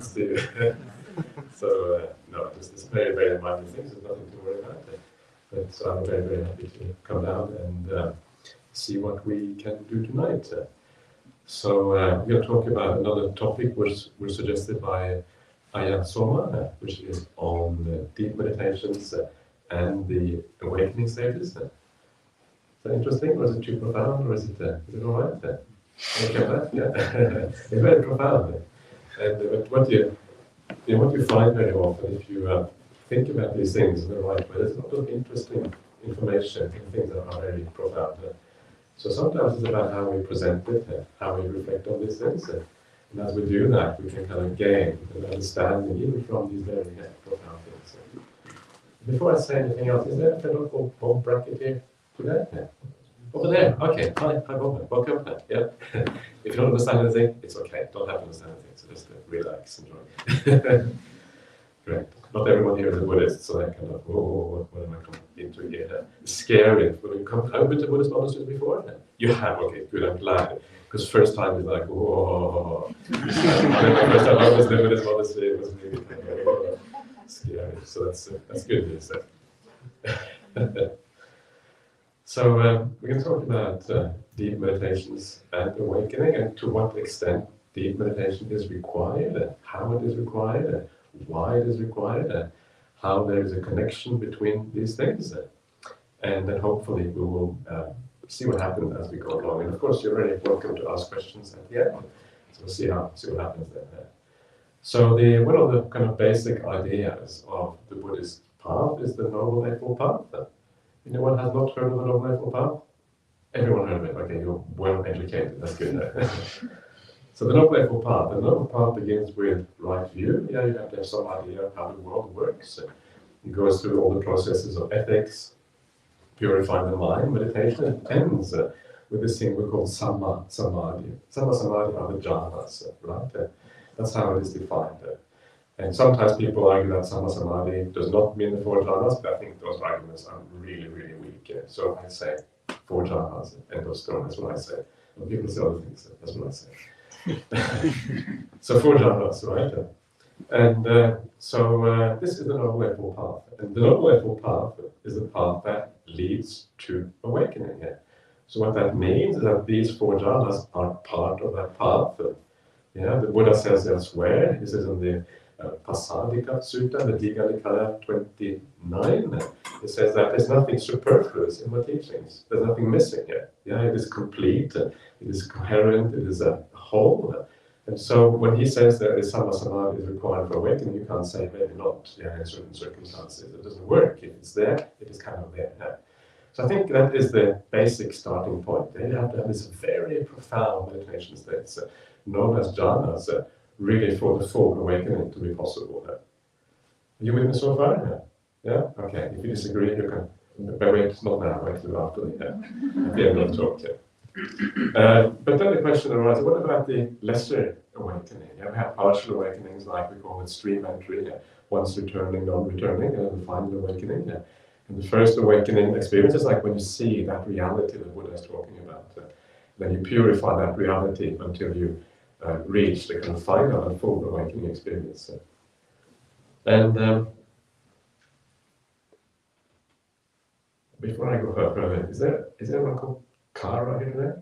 So no, it's very, very minor things. There's nothing to worry about. But so I'm very, very happy to come down and see what we can do tonight. So we're going to talk about another topic which was suggested by Ajahn, which is on deep meditations and the awakening stages. Is that interesting, or is it too profound, or is it all right? Yeah, it's very profound. And what you find very often, if you think about these things in the right way, there's a lot of interesting information and things that are very profound. So sometimes it's about how we present it, how we reflect on these things, and as we do that, we can kind of gain an understanding even from these very profound things. Before I say anything else, is there a fellow called Bob Brackett here today? Yeah. Over there. Okay. Hi, Bob. Welcome. Yeah. If you don't understand anything, it's okay. Don't have to understand anything. So just relax, enjoy. Great. Not everyone here is a Buddhist, so they kind of, what am I coming into here? It's scary. Have you come over to Buddhist monasteries before? You have. Okay, good. I'm glad. Because first time is like, whoa. First time I was in the Buddhist monastery, it was really kind of scary. So that's good news. So we're going to talk about deep meditations and awakening, and to what extent deep meditation is required, how it is required, why it is required, how there is a connection between these things, and then hopefully we will see what happens as we go along. And of course, you're very welcome to ask questions at the end. So we'll see what happens there. So one of the kind of basic ideas of the Buddhist path is the Noble Eightfold Path. Anyone has not heard of the Noble Eightfold Path? Everyone heard of it. Okay, you're well educated. That's good. So the Noble Eightfold Path. The Noble Path begins with right view. Yeah, you have to have some idea of how the world works. It goes through all the processes of ethics, purifying the mind, meditation, and ends with this thing we call Samma Samadhi. Samma Samadhi are the Jhanas, right? That's how it is defined. And sometimes people argue that Samma Samadhi does not mean the four jhanas, but I think those arguments are really, really weak. So I say four jhanas, end of story, that's what I say. When people say other things, that's what I say. So four jhanas, right? And so this is the Noble Eightfold Path. And the Noble Eightfold Path is the path that leads to awakening. So what that means is that these four jhanas are part of that path. Yeah, the Buddha says elsewhere, he says in the Pasadika Sutta, the Digha Nikaya 29, it says that there's nothing superfluous in my teachings. There's nothing missing here. Yeah, it is complete, it is coherent, it is a whole. And so when he says that Samma Samadhi is required for awakening, you can't say maybe not, in certain circumstances. It doesn't work. If it's there, it is kind of there. Yeah. So I think that is the basic starting point. Then you have to have this very profound meditation states, known as jhanas, really for the full awakening to be possible. Are you with me so far? Yeah? Okay. If you disagree, you can. But wait, not now, wait till after the end of the talk. But then the question arises, what about the lesser awakening? We have partial awakenings, like we call it stream entry, once returning, non-returning, and the final awakening. And the first awakening experience is like when you see that reality that Buddha is talking about. Then you purify that reality until you reach the kind of final and full awakening experience. And before I go further, is there anyone called Kara here today?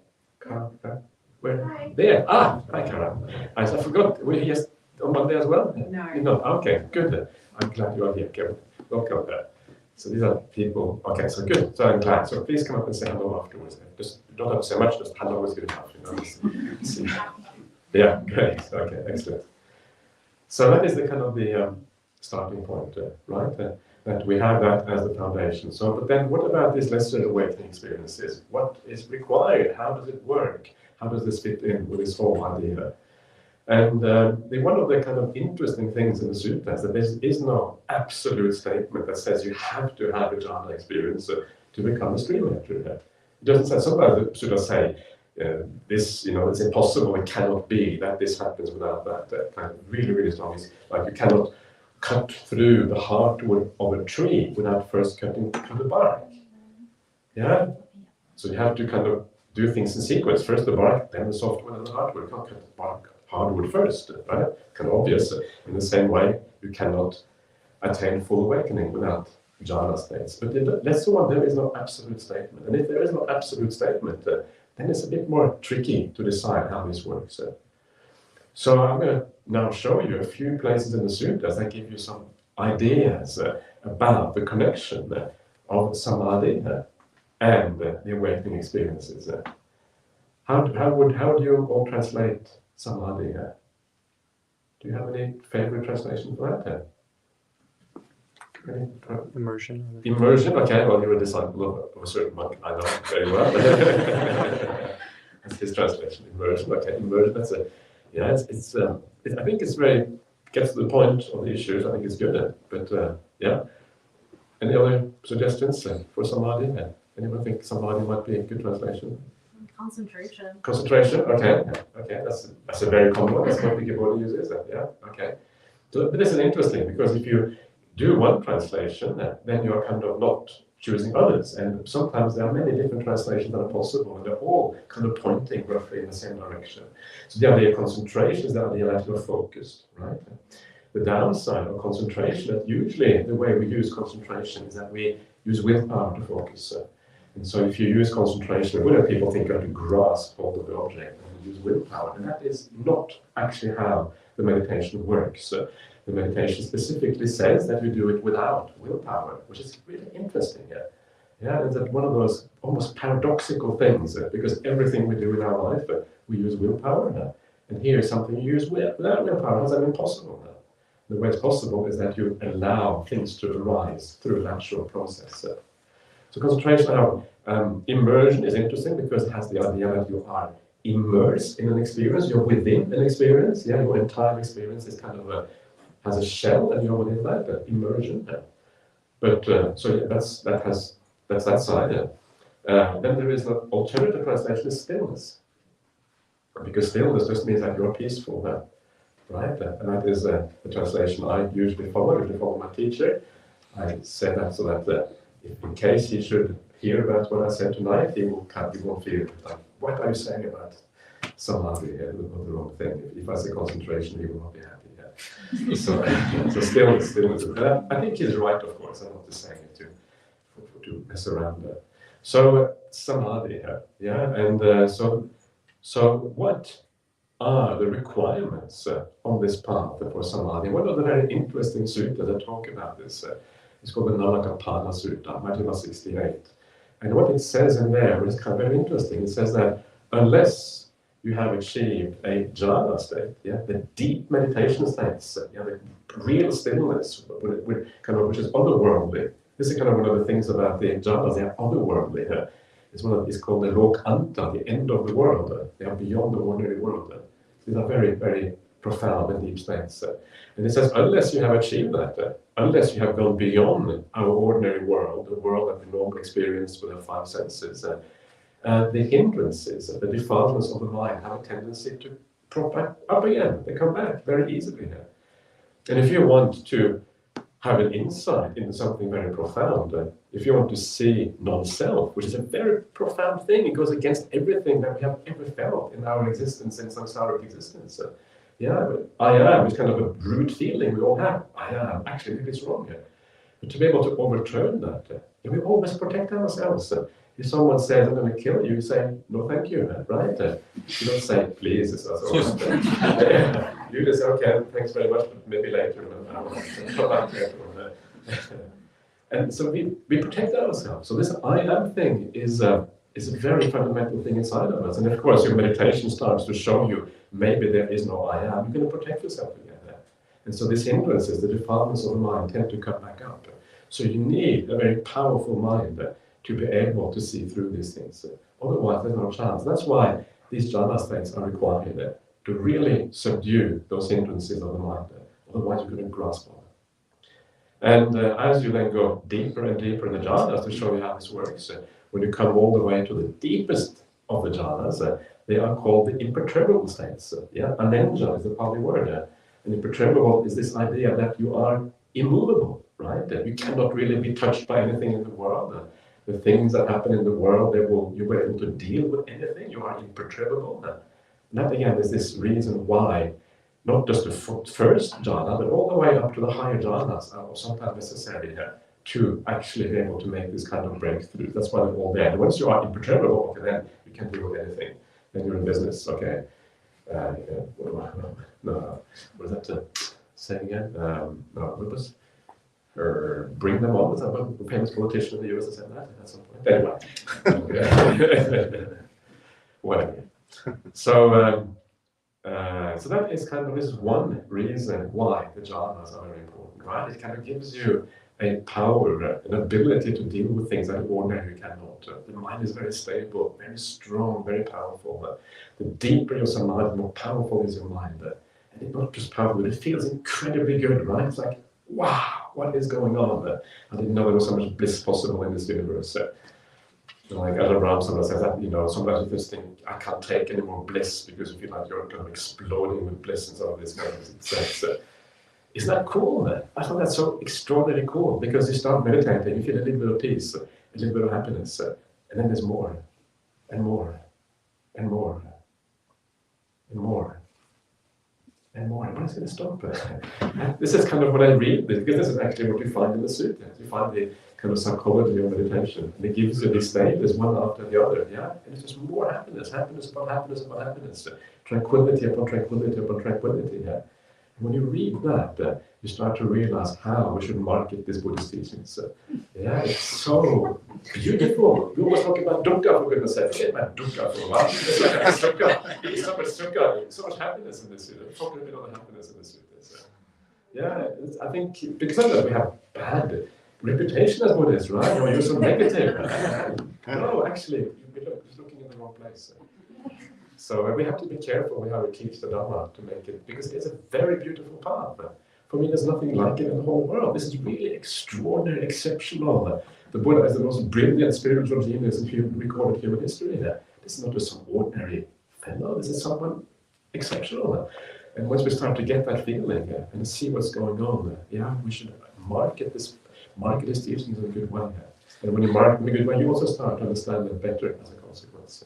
Kara? Where? Hi. There! Hi Kara. I forgot. Were you just on Monday as well? No. No. Okay, good. I'm glad you are here. Okay. Welcome there. So these are people. Okay, so good. So I'm glad. So please come up and say hello afterwards. Just you don't have to say much. Just hello is good enough. Yeah, great. Okay, excellent. So that is the kind of the starting point, right? That we have that as the foundation. So, but then what about these lesser awakening experiences? What is required? How does it work? How does this fit in with this whole idea? And one of the kind of interesting things in the sutta is that there is no absolute statement that says you have to have a jhana experience to become a stream entry. It doesn't say, sometimes the sutta say, this, it's impossible, it cannot be that this happens without that kind of really, really strong. It's like you cannot cut through the hardwood of a tree without first cutting through the bark. Yeah? So you have to kind of do things in sequence. First the bark, then the softwood, and the hardwood. You can't cut the bark hardwood first, right? Kind of obvious. In the same way, you cannot attain full awakening without jhana states. But that's the one, there is no absolute statement. And if there is no absolute statement, then it's a bit more tricky to decide how this works. So I'm going to now show you a few places in the sutras that give you some ideas about the connection of samadhi and the awakening experiences. How do you all translate samadhi? Do you have any favorite translation for that? Immersion. Immersion, okay, well, you're a disciple of a certain monk, I know very well. That's his translation, immersion, okay, immersion, that's a, yeah, I think it's very, gets to the point of the issues, I think it's good, but yeah. Any other suggestions for samadhi? Anyone think samadhi might be a good translation? Concentration. Concentration, okay, that's a very common one, that's what Wikipedia uses, yeah, okay. So, but this is interesting, because if you do one translation, then you're kind of not choosing others. And sometimes there are many different translations that are possible, and they're all kind of pointing roughly in the same direction. So the idea of concentration is the idea that you're focused, right? The downside of concentration, that usually the way we use concentration is that we use willpower to focus. And so if you use concentration, when people think you have to grasp hold of the object and use willpower, and that is not actually how the meditation works. The meditation specifically says that you do it without willpower, which is really interesting. Yeah, and that's one of those almost paradoxical things, because everything we do in our life, we use willpower. And here is something you use without willpower. How has that been possible? The way it's possible is that you allow things to arise through a natural process. So concentration, immersion is interesting because it has the idea that you are immersed in an experience, you're within an experience. Yeah, your entire experience is kind of has a shell, and you're within that immersion. But so yeah, that's that side. Then there is an alternative translation: is stillness, because stillness just means that you're peaceful, right? And that is the translation I usually follow my teacher. I say that so that if in case he should hear about what I said tonight, he won't feel like, what are you saying about samadhi? The wrong thing. If I say concentration, he will not be happy. So stillness. But I think he's right, of course. I'm not just saying it to mess around. So samadhi, yeah, and so what are the requirements on this path for samadhi? One of the very interesting sutras that talk about this is called the Nalakapana Sutta, Majjhima 68. And what it says in there is kind of very interesting. It says that unless you have achieved a jhana state, the deep meditation states, the real stillness, which is otherworldly. This is kind of one of the things about the jhanas, they are otherworldly. It's called the lokanta, the end of the world. They are beyond the ordinary world. These are very, very profound and deep states. And it says, unless you have achieved that, unless you have gone beyond our ordinary world, the world that we normally experience with our five senses, the hindrances, the defilements of the mind have a tendency to prop up again. They come back very easily. And if you want to have an insight into something very profound, if you want to see non-self, which is a very profound thing, it goes against everything that we have ever felt in our existence, in samsaric existence. I am is kind of a brute feeling we all have. I am. Actually, maybe it's wrong. But to be able to overturn that, we always protect ourselves. If someone says, I'm going to kill you, you say, no, thank you, right? You don't say, please, it's us. You just say, okay, thanks very much, but maybe later. And so we protect ourselves. So this I am thing is a very fundamental thing inside of us. And of course, your meditation starts to show you maybe there is no I am. You're going to protect yourself again. And so these hindrances, the defilements of the mind, tend to come back up. So you need a very powerful mind to be able to see through these things. Otherwise, there's no chance. That's why these jhana states are required to really subdue those hindrances of the mind. Otherwise, you couldn't grasp on it. And as you then go deeper and deeper in the jhanas, to show you how this works, when you come all the way to the deepest of the jhanas, they are called the imperturbable states. Anenja is the Pali word. And imperturbable is this idea that you are immovable, right? That you cannot really be touched by anything in the world. The things that happen in the world, you're able to deal with anything. You are imperturbable. And that again is this reason why not just the first jhana, but all the way up to the higher jhanas are sometimes necessary to actually be able to make this kind of breakthrough. That's why they're all there. And once you are imperturbable, okay, then you can do anything. Then you're in business, okay. What is that to say again? What was? Or bring them on. Was that a famous politician in the US that said that at some point? Anyway. Whatever. So that is kind of this one reason why the jhanas are very important, right? It kind of gives you a power, an ability to deal with things that ordinary cannot. The mind is very stable, very strong, very powerful. The deeper your samadhi, the more powerful is your mind. And it's not just powerful, but it feels incredibly good, right? It's like, wow, what is going on? I didn't know there was so much bliss possible in this universe. Like Ajahn Brahmāli says that, sometimes you just think, I can't take any more bliss because you feel like you're kind of exploding with bliss and some of this kind of sense. Isn't that cool? I thought that's so extraordinarily cool because you start meditating, you feel a little bit of peace, a little bit of happiness, and then there's more, and more, and more, and more, and more. When is it going to stop? This is kind of what I read, because this is actually what you find in the sutras. You find the kind of psychology of meditation, and it gives you these stages one after the other, and it's just more happiness, happiness upon happiness upon happiness, tranquility upon tranquility upon tranquility, And when you read that, you start to realize how we should market this Buddhist teachings. It's so beautiful. We always talk about dukkha, for goodness sake. Forget about dukkha for a while. It's like dukkha. There's so much dukkha, so much happiness in this sutra. We're talking a bit on the happiness in this sutra. I think because of that we have bad reputation as Buddhists, right? Or you're so negative. No, actually, you're looking in the wrong place. So we have to be careful how we teach the Dhamma to make it, because it's a very beautiful path. For me, there's nothing like it in the whole world. This is really extraordinary, exceptional. The Buddha is the most brilliant spiritual genius in recorded human history. This is not just some ordinary fellow. This is someone exceptional. And once we start to get that feeling and see what's going on, we should market his teachings in a good way. And when you market in a good way, you also start to understand them better as a consequence.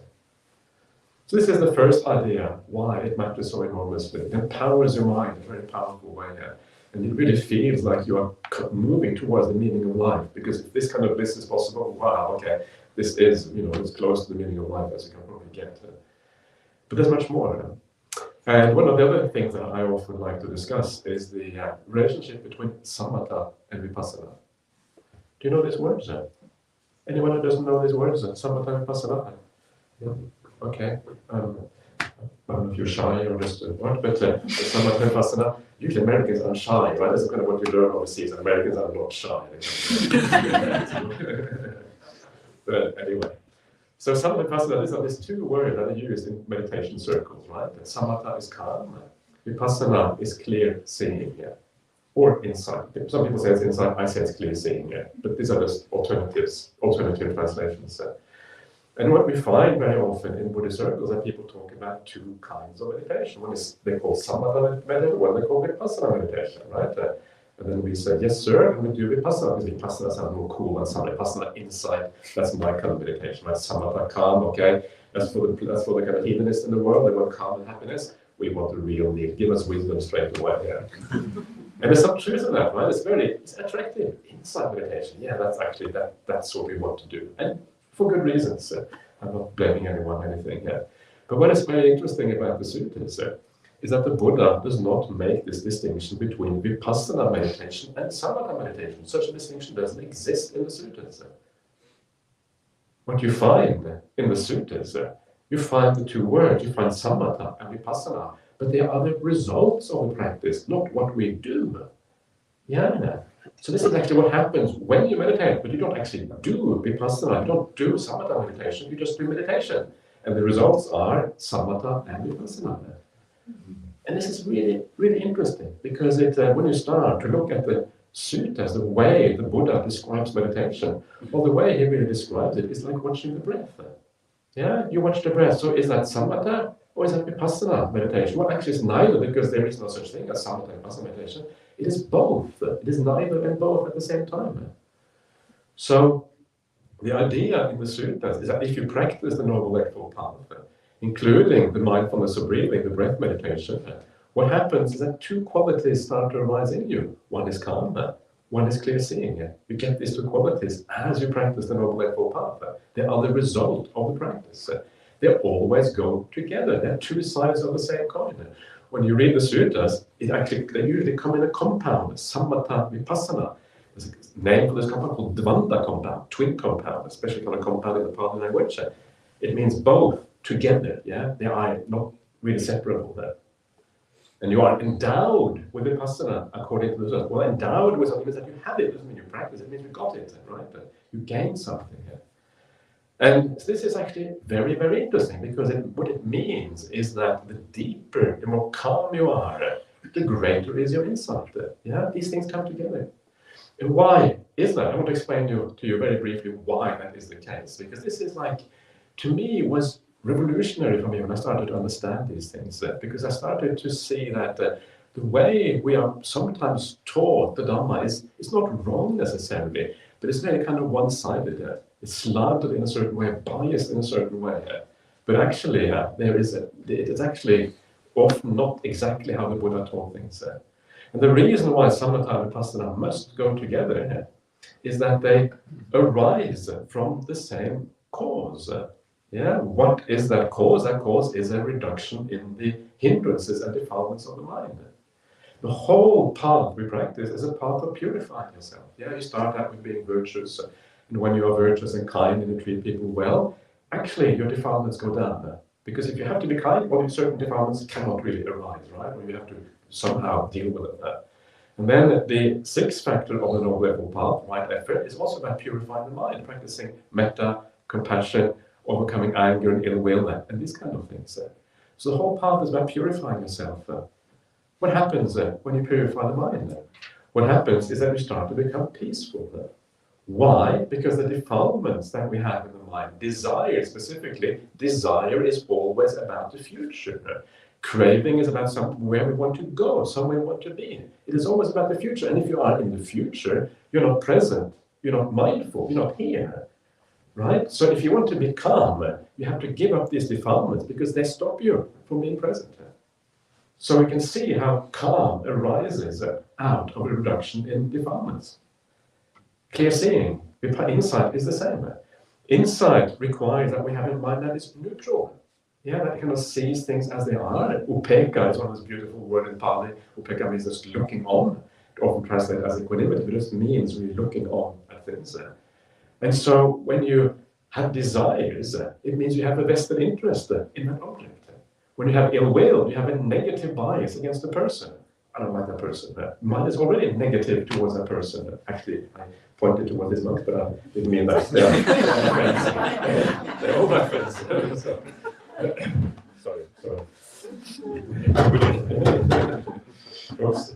So this is the first idea, why it matters so enormously. It empowers your mind in a very powerful way. And it really feels like you are moving towards the meaning of life. Because if this kind of bliss is possible, wow, okay, this is, as close to the meaning of life as you can probably get. But there's much more. And one of the other things that I often like to discuss is the relationship between Samata and vipassana. Do you know these words? Anyone who doesn't know these words? Samata and vipassana? Yeah. Okay. I don't know if you're shy or just what, but Samata and vipassana. Usually Americans are shy, right? That's kind of what you learn overseas. Americans are not shy. But anyway. So Samata and vipassana, these are these two words that are used in meditation circles, right? Samata is calm, vipassana is clear seeing, or insight. Some people say it's insight, I say it's clear seeing, but these are just alternative translations. And what we find very often in Buddhist circles that people talk about two kinds of meditation. One is they call Samata meditation, one they call vipassana meditation, right? And then we say, yes, sir, and we do vipassana, because vipassana sounds more cool than vipassana insight. That's my kind of meditation, right? Samata, calm, okay? That's for the kind of hedonists in the world. They want calm and happiness. We want the real deal. Give us wisdom straight away, And there's some truth in that, right? It's attractive. Insight meditation, that's what we want to do. And for good reasons. I'm not blaming anyone, anything here. But what is very interesting about the sutras is that the Buddha does not make this distinction between vipassana meditation and samatha meditation. Such a distinction doesn't exist in the sutras. What you find in the sutras, you find the two words, you find samatha and vipassana, but they are the results of the practice, not what we do. So this is actually what happens when you meditate, but you don't actually do vipassana, you don't do samatha meditation, you just do meditation. And the results are samatha and vipassana. And this is really, really interesting, because when you start to look at the suttas, the way the Buddha describes meditation, well, the way he really describes it is like watching the breath. You watch the breath. So is that samatha or is that vipassana meditation? Well, actually it's neither, because there is no such thing as samatha and vipassana meditation. It is both. It is neither and both at the same time. So the idea in the suttas is that if you practice the Noble Eightfold Path, including the mindfulness of breathing, the breath meditation, what happens is that two qualities start to arise in you. One is calm, one is clear seeing. You get these two qualities as you practice the Noble Eightfold Path. They are the result of the practice. They always go together. They're two sides of the same coin. When you read the sutras, they usually come in a compound, Samata, vipassana. There's a name for this compound called Dvanda compound, twin compound, especially kind of compound in the Pali language. It means both together, yeah? They are not really separable there. And you are endowed with vipassana according to the sutras. Well, endowed with something means that you have it, doesn't mean you practice, it means you got it, right? But you gain something here. And this is actually very, very interesting because what it means is that the deeper, the more calm you are, the greater is your insight. Yeah, these things come together. And why is that? I want to explain to you very briefly why that is the case. Because this is like, to me, was revolutionary for me when I started to understand these things. Because I started to see that the way we are sometimes taught the Dhamma is not wrong necessarily, but it's very kind of one-sided. It's slanted in a certain way, biased in a certain way. But actually, it's actually often not exactly how the Buddha taught things. And the reason why Samata and Vipassana must go together is that they arise from the same cause. Yeah, what is that cause? That cause is a reduction in the hindrances and defilements of the mind. The whole path we practice is a path of purifying yourself. Yeah, you start out with being virtuous, and when you are virtuous and kind and you treat people well, actually your defilements go down. Because if you have to be kind, well, certain defilements cannot really arise, right? Or you have to somehow deal with it. And then the sixth factor of the Noble Eightfold Path, right effort, is also about purifying the mind, practicing metta, compassion, overcoming anger and ill will, and these kind of things. So the whole path is about purifying yourself. What happens when you purify the mind? What happens is that you start to become peaceful. Why? Because the defilements that we have in the mind, desire specifically, desire is always about the future. Craving is about somewhere we want to go, somewhere we want to be. It is always about the future. And if you are in the future, you're not present, you're not mindful, you're not here. Right? So if you want to be calm, you have to give up these defilements because they stop you from being present. So we can see how calm arises out of a reduction in defilements. Clear seeing, insight is the same. Insight requires that we have a mind that is neutral. Yeah, that kind of sees things as they are. Upeka is one of those beautiful words in Pali. Upeka means just looking on. It often translated as equanimity, but it just means really looking on at things. And so when you have desires, it means you have a vested interest in that object. When you have ill will, you have a negative bias against the person. I don't like that person. Mine is already negative towards that person. Actually, I pointed towards this monk, but I didn't mean that. They're all my friends. Sorry. Oops.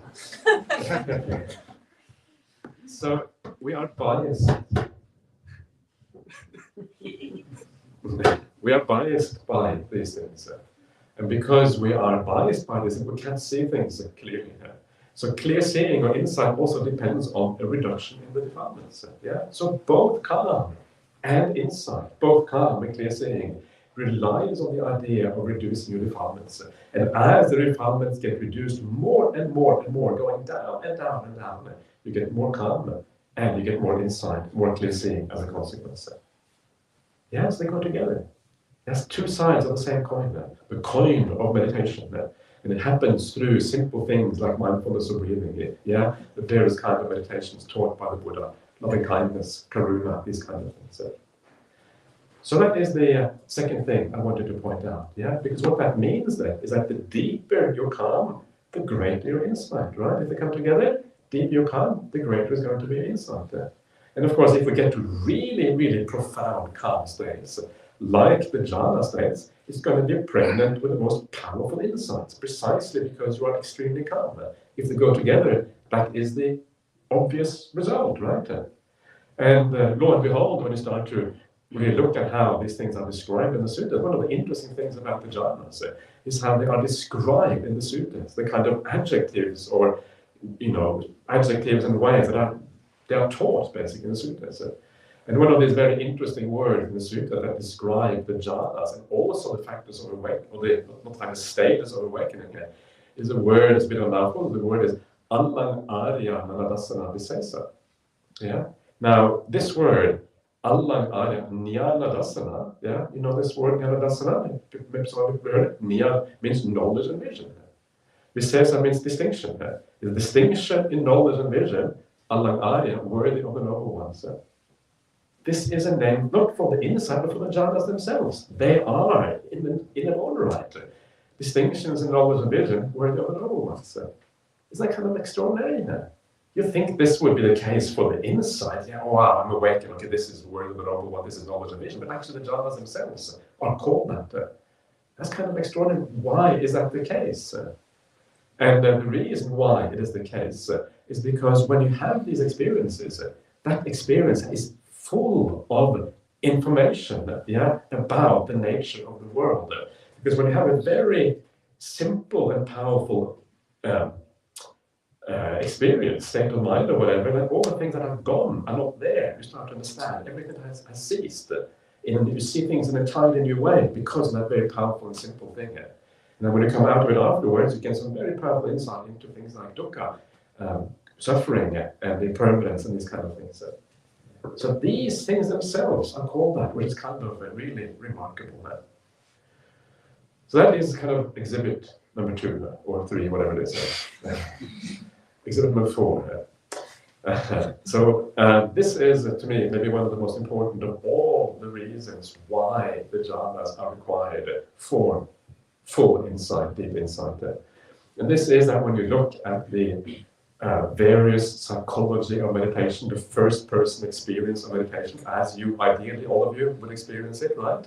So we are biased. We are biased by these things. And because we are biased by this, we can't see things clearly. So clear seeing or insight also depends on a reduction in the defilements. Yeah? So both calm and insight, both calm and clear seeing, relies on the idea of reducing your defilements. And as the defilements get reduced more and more and more, going down and down and down, you get more calm and you get more insight, more clear seeing as a consequence. Yes, they go together. There's two sides of the same coin, the coin of meditation. And it happens through simple things like mindfulness of breathing. Yeah, the various kinds of meditations taught by the Buddha, loving kindness, karuna, these kind of things. So that is the second thing I wanted to point out. Yeah, because what that means then is that the deeper you're calm, the greater your insight, right? If they come together, deeper you're calm, the greater is going to be your insight. And of course, if we get to really, really profound calm states, like the jhana states, it's going to be pregnant with the most powerful insights, precisely because you are extremely calm. If they go together, that is the obvious result, right? And lo and behold, when you start to really look at how these things are described in the sutras, one of the interesting things about the jhanas is how they are described in the sutras, the kind of adjectives or, adjectives and ways that they are taught basically in the sutras. And one of these very interesting words in the sutta that describe the jhanas and also the factors of awakening, or the not like the status of awakening, is a word, it's a bit of a mouthful. The word is allang arya nanadasana visesa. Yeah. Now this word, allang arya jnana-dasana, yeah, you know this word jnana-dasana? Maybe some of you heard it. Jnana means knowledge and vision. Visesa means distinction. The distinction in knowledge and vision, allang arya, worthy of the noble ones. This is a name not for the insight, but for the jhanas themselves. They are, in their own right, distinctions in knowledge and vision worthy of the noble ones. It's like kind of extraordinary. You think this would be the case for the insight? Yeah, oh, wow, I'm awakened. Okay, this is worthy of the noble one. This is knowledge and vision. But actually, the jhanas themselves are called that. That's kind of extraordinary. Why is that the case? And the reason why it is the case is because when you have these experiences, that experience is full of information, about the nature of the world. Because when you have a very simple and powerful experience, state of mind or whatever, then all the things that have gone are not there. You start to understand everything has ceased. And you see things in a entirely new way because of that very powerful and simple thing. And then when you come out of it afterwards, you get some very powerful insight into things like dukkha, suffering, and impermanence, and these kind of things. So these things themselves are called that, which is kind of really remarkable. So that is kind of exhibit number 2 or 3, whatever it is. Exhibit number 4. So this is, to me, maybe one of the most important of all the reasons why the jhanas are required for full insight, deep insight. And this is that when you look at the various psychology of meditation, the first-person experience of meditation, as you, ideally, all of you would experience it, right?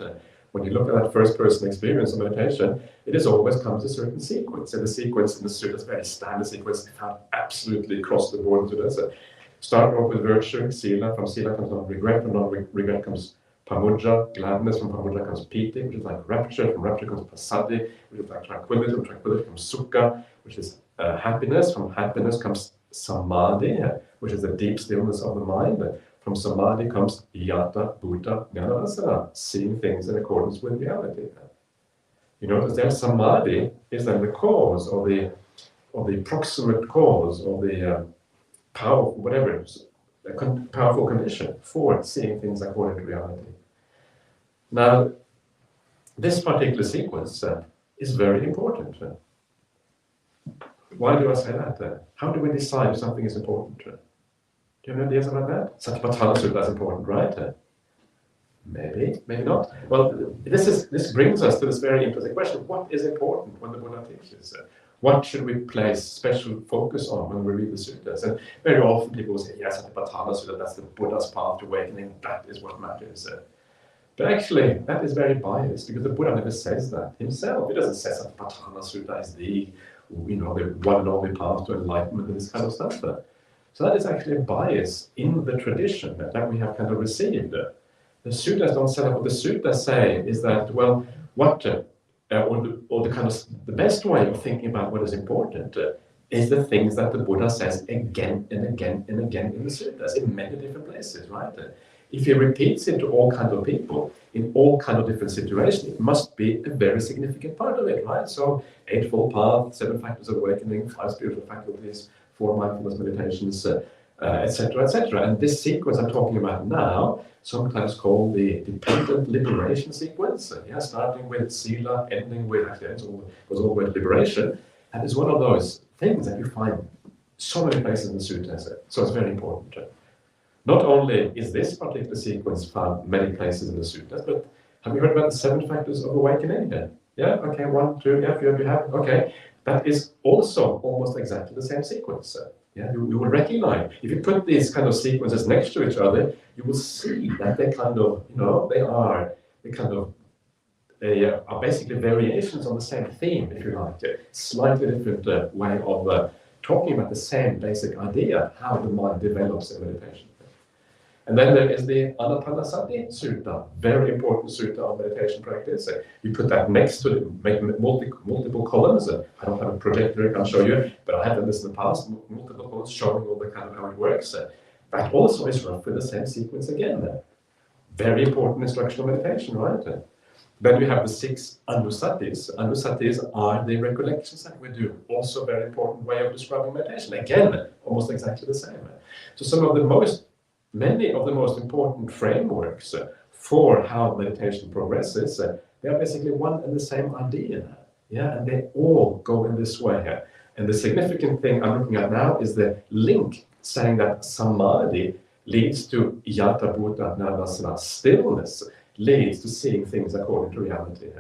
When you look at that first-person experience of meditation, it is always comes a certain sequence. And the sequence in the sutta is very standard sequence, found absolutely across the board into this. Start off with virtue, sila. From sila comes non-regret. From non-regret comes pamudja, gladness. From pamudja comes piti, which is like rapture. From rapture comes passaddhi, which is like tranquility. From tranquility comes sukha, which is happiness. From happiness comes samadhi, which is the deep stillness of the mind. From samadhi comes yata, bhuta, jnana-dasana, seeing things in accordance with reality. You notice there samadhi is then the cause, or the proximate cause, or the powerful, whatever it is, a powerful condition for seeing things according to reality. Now, this particular sequence is very important. Why do I say that? How do we decide if something is important? Do you have any ideas about that? Satipatthana Sutta is important, right? Maybe, maybe not. Well, this brings us to this very interesting question. What is important when the Buddha teaches? What should we place special focus on when we read the suttas? And very often people will say, yes, Satipatthana Sutta, that's the Buddha's path to awakening, that is what matters. But actually, that is very biased, because the Buddha never says that himself. He doesn't say Satipatthana Sutta is the one and only path to enlightenment and this kind of stuff. So that is actually a bias in the tradition that we have kind of received. The suttas don't say that. What the suttas say is that, well, the best way of thinking about what is important is the things that the Buddha says again and again and again in the suttas, in many different places, right? If he repeats it to all kinds of people, in all kinds of different situations, it must be a very significant part of it, right? So, Eightfold Path, 7 Factors of Awakening, 5 Spiritual Faculties, 4 Mindfulness Meditations, etc., etc. And this sequence I'm talking about now, sometimes called the dependent liberation sequence, starting with sila, ending with, actually it goes all the way to liberation, and it's one of those things that you find so many places in the suttas, so it's very important. Not only is this particular sequence found many places in the suttas, but have you heard about the 7 Factors of Awakening? Yeah, okay, 1, 2, yeah, you have, okay. That is also almost exactly the same sequence. You will recognize, if you put these kind of sequences next to each other, you will see that they kind of, they are basically variations on the same theme, if you like, slightly different way of talking about the same basic idea, how the mind develops in meditation. And then there is the Anapanasati Sutta, very important sutta on meditation practice. You put that next to it, make multiple columns. I don't have a projector I can show you, but I have done this in the past, multiple columns showing all the kind of how it works. That also is roughly the same sequence again. Very important instructional meditation, right? Then we have the 6 anusatis. Anusatis are the recollections that we do. Also a very important way of describing meditation. Again, almost exactly the same. So many of the most important frameworks for how meditation progresses, they are basically one and the same idea. Yeah, and they all go in this way. And the significant thing I'm looking at now is the link saying that samadhi leads to yata bhuta navasana, stillness leads to seeing things according to reality.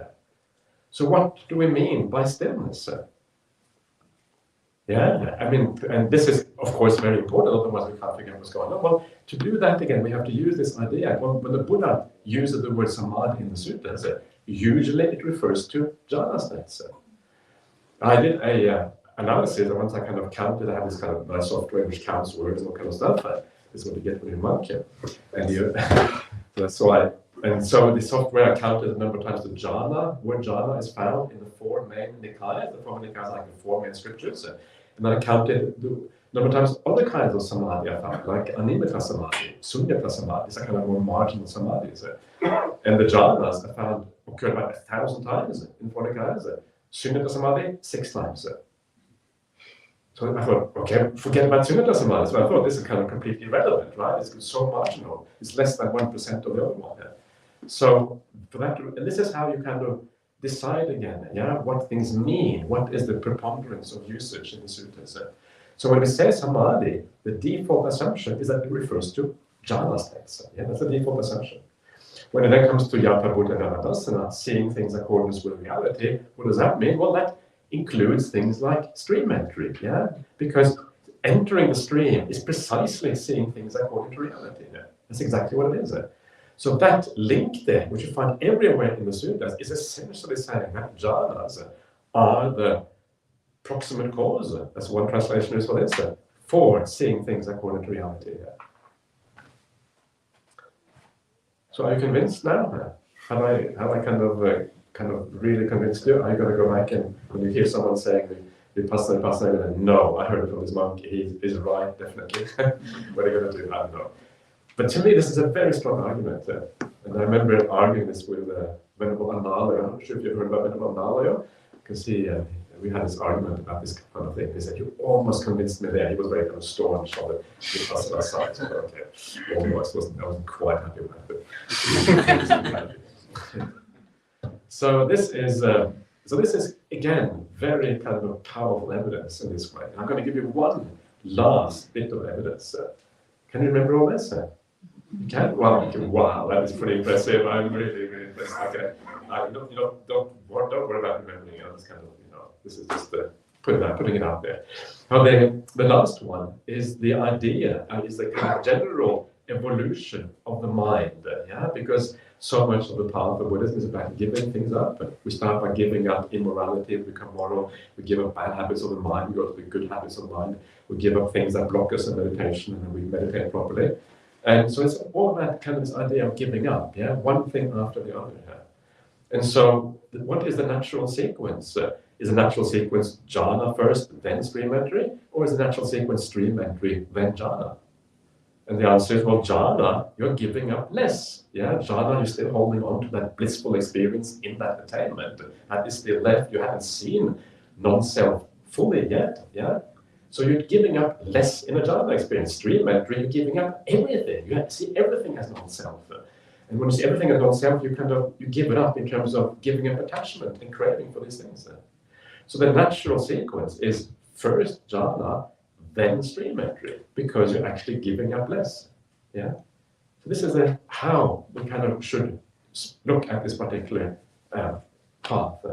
So what do we mean by stillness? Yeah, I mean, and this is of course very important, otherwise we can't figure out what's going on. Well, to do that again, we have to use this idea. When the Buddha uses the word samadhi in the sutras, usually it refers to jhana states. I did a analysis, and once I kind of counted, I have this kind of nice software which counts words and all kind of stuff. This is what you get when you're monk. And so the software I counted the number of times the jhana, word jhana is found in the 4 main nikayas. The 4 nikayas are like the 4 main scriptures. And then I counted the number of times other kinds of samadhi I found, like animita samadhi, sunyata samadhi, these are kind of more marginal samadhis. And the jhanas I found occurred about 1,000 times in 4 nikayas. Sunyata samadhi, 6 times. So I thought, okay, forget about sunyata samadhi. So I thought this is kind of completely irrelevant, right? It's so marginal. It's less than 1% of the other one. So for that, and this is how you kind of decide again, what things mean. What is the preponderance of usage in the sutras? So when we say samadhi, the default assumption is that it refers to jhana states. That's the default assumption. When it then comes to yata bhuta navasana, seeing things according with reality, what does that mean? Well, that includes things like stream entry, because entering the stream is precisely seeing things according to reality. That's exactly what it is. So that link there, which you find everywhere in the sutras, is essentially saying that jhanas are the proximate cause, that's one translation is for this, for seeing things according to reality. So are you convinced now? Have I kind of really convinced you? Are you going to go back and when you hear someone saying vipassana, no, I heard it from this monk, he is right, definitely. What are you going to do? I don't know. But to me, this is a very strong argument. And I remember arguing this with Venerable Analayo. I'm not sure if you've heard about Venerable Analayo, because we had this argument about this kind of thing. He said, you almost convinced me there. He was very kind of staunch on the vipassana side. So, okay, almost. I wasn't quite happy with that. So this is again very kind of powerful evidence in this way. I'm going to give you one last bit of evidence. Can you remember all this? You can? Wow, that is pretty impressive. I'm really, really impressed. Okay, don't worry about remembering it. It's kind of, this is just putting it out there. Now, the last one is the idea, is the kind of general evolution of the mind. Because so much of the path of Buddhism is about giving things up. We start by giving up immorality, we become moral. We give up bad habits of the mind, we go to the good habits of the mind. We give up things that block us in meditation, and then we meditate properly. And so it's all that kind of this idea of giving up, one thing after the other. And so what is the natural sequence? Is the natural sequence jhana first, then stream entry? Or is the natural sequence stream entry, then jhana? And the answer is, well, jhana, you're giving up less. Jhana, you're still holding on to that blissful experience in that attainment. That is still left. You haven't seen non-self fully yet. So you're giving up less in a jhana experience. Stream entry, you're giving up everything. You see everything as non-self. And when you see everything as non-self, you give it up in terms of giving up attachment and craving for these things. So the natural sequence is first jhana, then stream entry, because you're actually giving up less. So this is how we kind of should look at this particular path.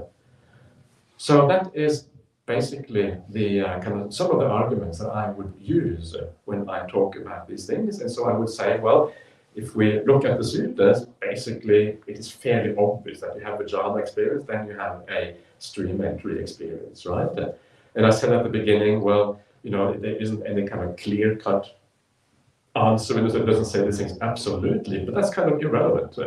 So that is basically the kind of some of the arguments that I would use when I talk about these things. And so I would say, well, if we look at the sutras, basically it is fairly obvious that you have a jhana experience, then you have a stream entry experience, right? And I said at the beginning, well, there isn't any kind of clear-cut answer, and it doesn't say these things absolutely, but that's kind of irrelevant.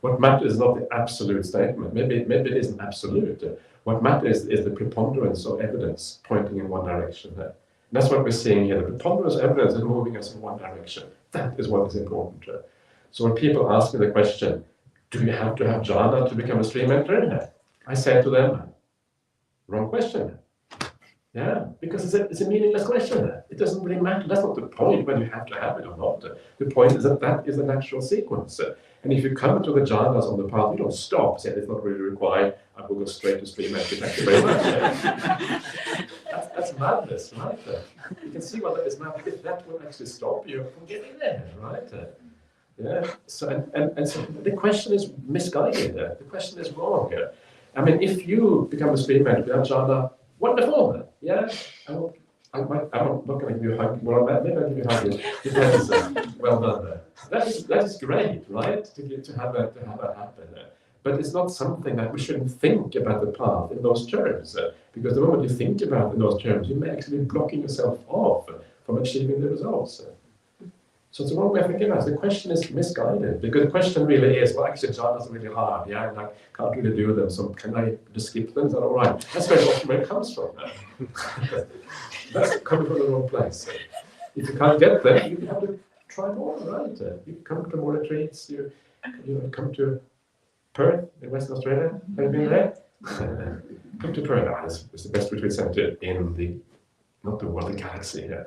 What matters is not the absolute statement. Maybe it isn't absolute. What matters is the preponderance of evidence pointing in one direction. That's what we're seeing here. The preponderance evidence is moving us in one direction. That is what is important. So when people ask me the question, do you have to have jhana to become a stream enterer? I say to them, wrong question. Yeah, because it's a meaningless question. It doesn't really matter. That's not the point whether you have to have it or not. The point is that that is the natural sequence. And if you come to the jhanas on the path, you don't stop, say it's not really required, I will go straight to stream entry, thank you very much. That's madness, right? You can see what that is madness. That will actually stop you from getting there, right? Yeah. So and so the question is misguided. The question is wrong. I mean, if you become a stream entry without jhana, wonderful. Yeah. I'm not going to give you a hug. Well, maybe I'll give you a hug. Depends. Well done. That is great, right? To have that happen. But it's not something that we shouldn't think about the path in those terms, because the moment you think about it in those terms, you may actually be blocking yourself off from achieving the results. So it's the wrong way of thinking about it. The question is misguided, because the question really is, well, actually, jhanas are really hard, yeah, and I can't really do them, so can I just skip them? Is that all right? That's very often where it comes from. That's coming from the wrong place. If you can't get there, you have to try more, right? You come to more retreats, you come to Perth in Western Australia. Have you been there? Come to Perth. It's the best retreat centre in the, not the world, the galaxy. Yeah.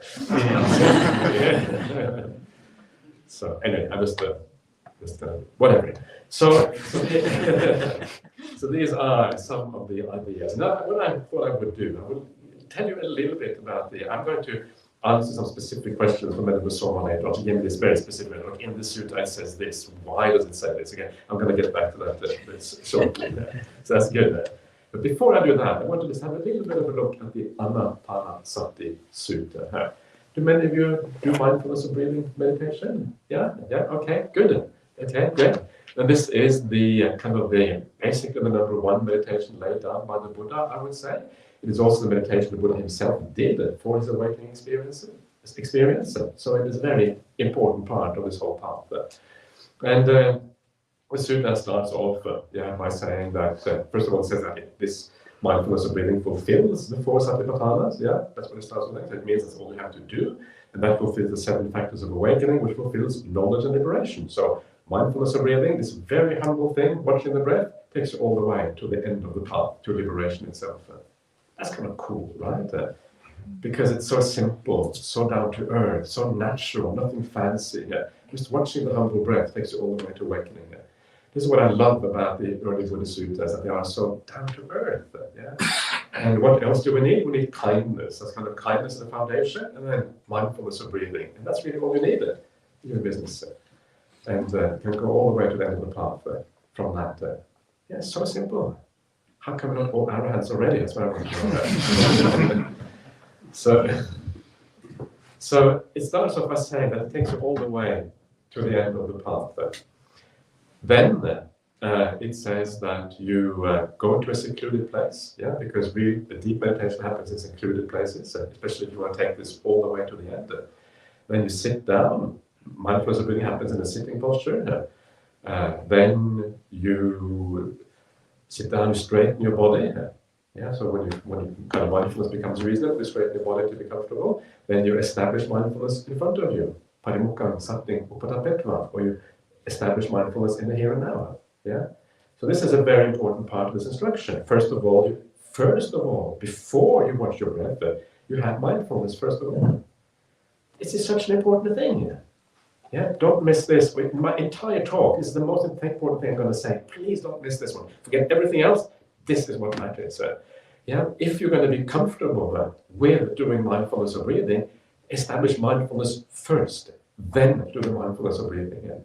So anyway, I just whatever. So these are some of the ideas. Now, what I thought I would do, I will tell you a little bit about I'm going to answer some specific questions from Ajahn Brahmāli later. To give me this very specific, like in the sutta it says this, why does it say this? Again, I'm going to get back to that shortly. So that's good. But before I do that, I want to just have a little bit of a look at the Anapanasati Sutta. Do many of you do mindfulness of breathing meditation? Yeah, okay, good. Okay, great. And this is the basically the number one meditation laid down by the Buddha, I would say. It is also the meditation the Buddha himself did for his awakening experience. So it is a very important part of this whole path. And the sutta starts off by saying that, first of all, it says that this mindfulness of breathing fulfills the four satipatthanas. Yeah, that's what it starts with. It means that's all we have to do. And that fulfills the 7 factors of awakening, which fulfills knowledge and liberation. So mindfulness of breathing, this very humble thing, watching the breath, takes you all the way to the end of the path, to liberation itself. That's kind of cool, right? Because it's so simple, so down to earth, so natural, nothing fancy. Just watching the humble breath takes you all the way to awakening. This is what I love about the early Buddhist suttas, that they are so down to earth. And what else do we need? We need kindness. That's kind of kindness as the foundation, and then mindfulness of breathing. And that's really all you need in your business. And can go all the way to the end of the path from that. It's so simple. How come we're not all arahants already? That's what I want to know. So it starts off by saying that it takes you all the way to the end of the path. Then it says that you go to a secluded place, because the deep meditation happens in secluded places, especially if you want to take this all the way to the end. Then you sit down. Mindfulness of breathing happens in a sitting posture. Then you sit down, you straighten your body. So when kind of mindfulness becomes reasonable, you straighten your body to be comfortable. Then you establish mindfulness in front of you. Parimukkham satting upadapetva, or you establish mindfulness in the here and now. So this is a very important part of this instruction. First of all, before you watch your breath, you have mindfulness first of all. This is such an important thing. Don't miss this. In my entire talk, this is the most important thing I'm going to say. Please don't miss this one. Forget everything else. This is what matters. If you're going to be comfortable with doing mindfulness of breathing, establish mindfulness first, then do the mindfulness of breathing.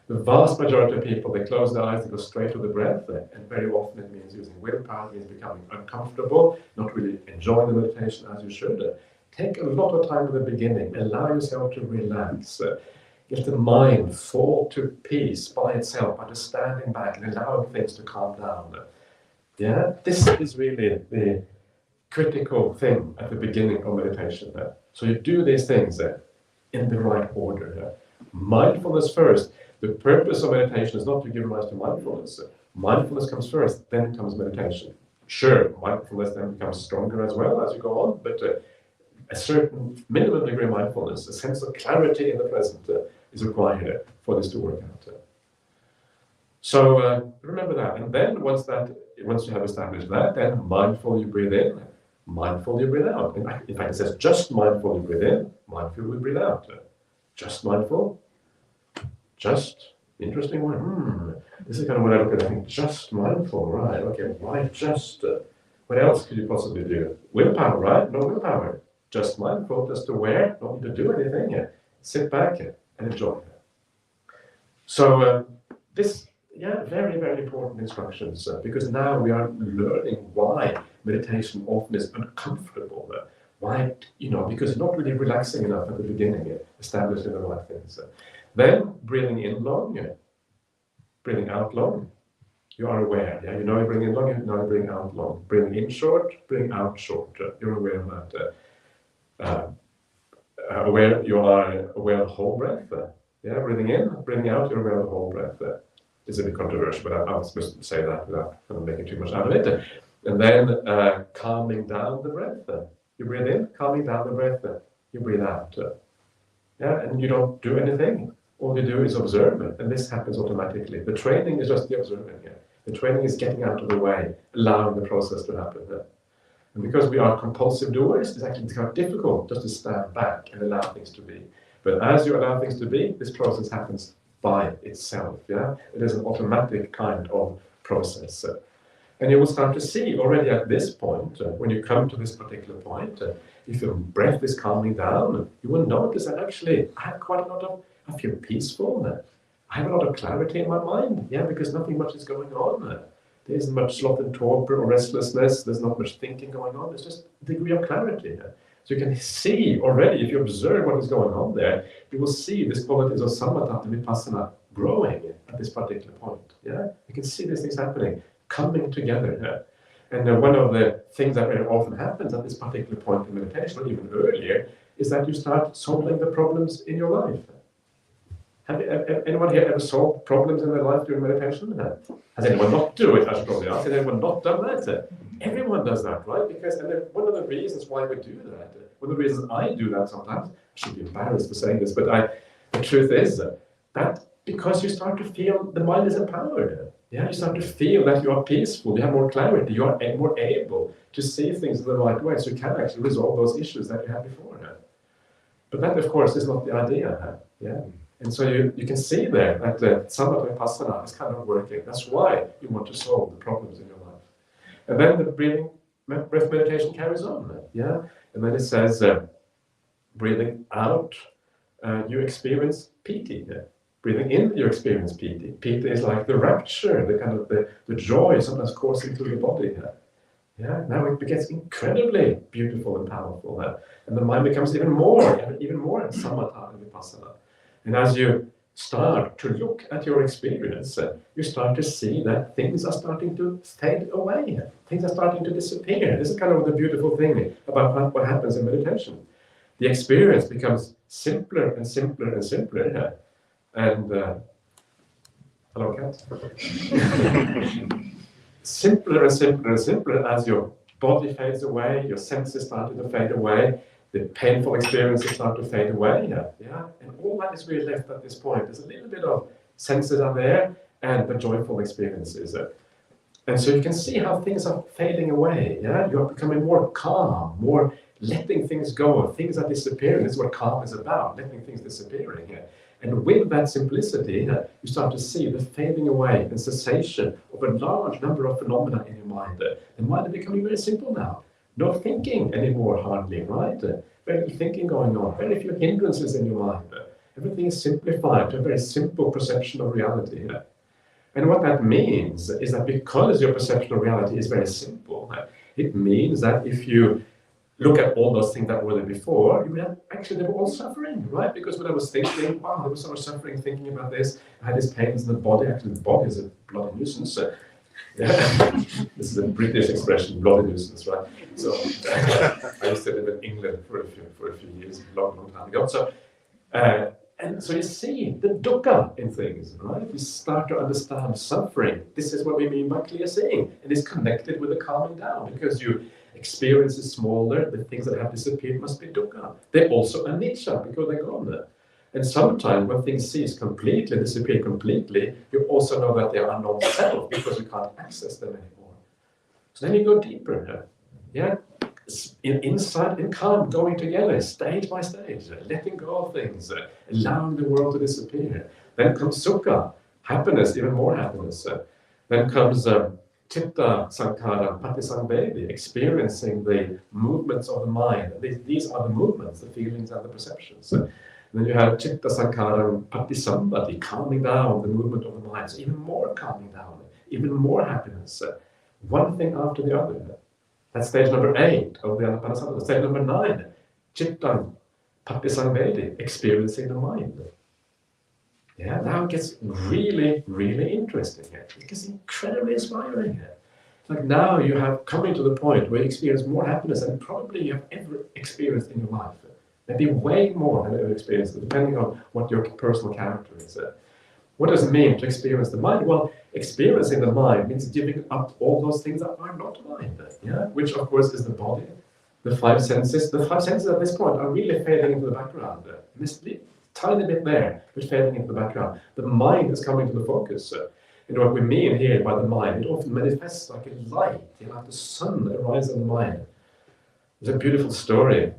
The vast majority of people, they close their eyes, they go straight to the breath, and very often it means using willpower, it means becoming uncomfortable, not really enjoying the meditation as you should. Take a lot of time at the beginning, allow yourself to relax. Let the mind fall to peace by itself, by just standing back and allowing things to calm down. This is really the critical thing at the beginning of meditation. So you do these things in the right order. Mindfulness first. The purpose of meditation is not to give rise to mindfulness. Mindfulness comes first, then comes meditation. Sure, mindfulness then becomes stronger as well as you go on, but a certain minimum degree of mindfulness, a sense of clarity in the present is required for this to work out. So remember that, and then once you have established that, then mindful you breathe in, mindful you breathe out. In fact, it says just mindful you breathe in, mindful you breathe out. Just mindful, just interesting one. This is kind of what I look at. I think just mindful, right? Okay, why just? What else could you possibly do? Willpower, right? No willpower. Just mindful, just aware, not need to do anything. Sit back and enjoy. So this. Yeah, very, very important instructions because now we are learning why meditation often is uncomfortable. Why, because you're not really relaxing enough at the beginning, establishing the right things. Then breathing in long, breathing out long. You are aware, yeah. You know you bring in long, you know you bring out long. Breathing in short, bring out short. You're aware of that. You are aware of the whole breath. Yeah, breathing in, breathing out, you're aware of the whole breath. It's a bit controversial, but I'm supposed to say that without kind of making too much out of it. And then calming down the breath. You breathe in, calming down the breath. You breathe out. Yeah, and you don't do anything. All you do is observe it, and this happens automatically. The training is just the observing. The training is getting out of the way, allowing the process to happen. And because we are compulsive doers, it's actually quite difficult just to stand back and allow things to be. But as you allow things to be, this process happens by itself. Yeah, it is an automatic kind of process, and you will start to see already at this point, when you come to this particular point, if your breath is calming down, you will notice that actually I have quite a lot of. I feel peaceful. I have a lot of clarity in my mind. Yeah, because nothing much is going on. There isn't much sloth and torpor or restlessness. There's not much thinking going on. There's just a degree of clarity. So you can see already, if you observe what is going on there, you will see these qualities of Samata and vipassana growing at this particular point. Yeah, you can see these things happening, coming together. And one of the things that very often happens at this particular point in meditation, or even earlier, is that you start solving the problems in your life. Have anyone here ever solved problems in their life during meditation? Has anyone not do it? I should probably ask. Has anyone not done that? Everyone does that, right? Because one of the reasons why we do that, one of the reasons I do that sometimes, I should be embarrassed for saying this, but the truth is that because you start to feel the mind is empowered. Yeah, you start to feel that you are peaceful, you have more clarity, you are more able to see things in the right way, so you can actually resolve those issues that you had before. But that, of course, is not the idea. Yeah. And so you can see there that Samata vipassana is kind of working. That's why you want to solve the problems in your life. And then the breath meditation carries on. Yeah, and then it says, breathing out, you experience piti. Breathing in, you experience piti. Piti is like the rapture, the kind of the joy sometimes coursing through the body. Yeah, now it gets incredibly beautiful and powerful. And the mind becomes even more samatha and vipassana. And as you start to look at your experience, you start to see that things are starting to fade away. Things are starting to disappear. This is kind of the beautiful thing about what happens in meditation. The experience becomes simpler and simpler and simpler. And, hello, cat? Simpler and simpler and simpler as your body fades away, your senses start to fade away, the painful experiences start to fade away, yeah, and all that is really left at this point. There's a little bit of senses are there and the joyful experiences. And so you can see how things are fading away, yeah? You're becoming more calm, more letting things go, things are disappearing. This is what calm is about, letting things disappearing. And with that simplicity, you start to see the fading away and cessation of a large number of phenomena in your mind. The mind is becoming very simple now. No thinking anymore, hardly, right? Very little thinking going on, very few hindrances in your mind. Everything is simplified to a very simple perception of reality. And what that means is that because your perception of reality is very simple, it means that if you look at all those things that were there before, you would actually, they were all suffering, right? Because when I was thinking, wow, there was so much suffering thinking about this, I had these pains in the body. Actually, the body is a bloody nuisance. Yeah. This is a British expression, bloody nuisance, right? So I used to live in England for a few years, a long time ago. So, and so you see the dukkha in things, right? You start to understand suffering. This is what we mean by clear seeing. It is connected with the calming down because you Experience is smaller, the things that have disappeared must be dukkha. They're also anicca because they're gone. And sometimes when things cease completely, disappear completely, you also know that they are not self because you can't access them anymore. So then you go deeper. Yeah? Insight and calm going together, stage by stage, letting go of things, allowing the world to disappear. Then comes sukha, happiness, even more happiness. Then comes chitta sankhara, patisamvedi, experiencing the movements of the mind. These are the movements, the feelings and the perceptions. Then you have chitta sankhara, patisambhati, calming down the movement of the mind. So even more calming down, even more happiness. One thing after the other. That's stage number 8 of the Anapanasati. Stage number 9, Chittam Patisamvedi, experiencing the mind. Yeah, now it gets really, really interesting here. It gets incredibly inspiring here. Like now you have coming to the point where you experience more happiness than probably you have ever experienced in your life. Maybe way more than ever experienced, depending on what your personal character is. What does it mean to experience the mind? Well, experiencing the mind means giving up all those things that are not mind, yeah? Which of course is the body, the 5 senses. The 5 senses at this point are really fading into the background. This tiny bit there, but fading into the background. The mind is coming to the focus. And what we mean here by the mind, it often manifests like a light, like the sun that arises in the mind. There's a beautiful story.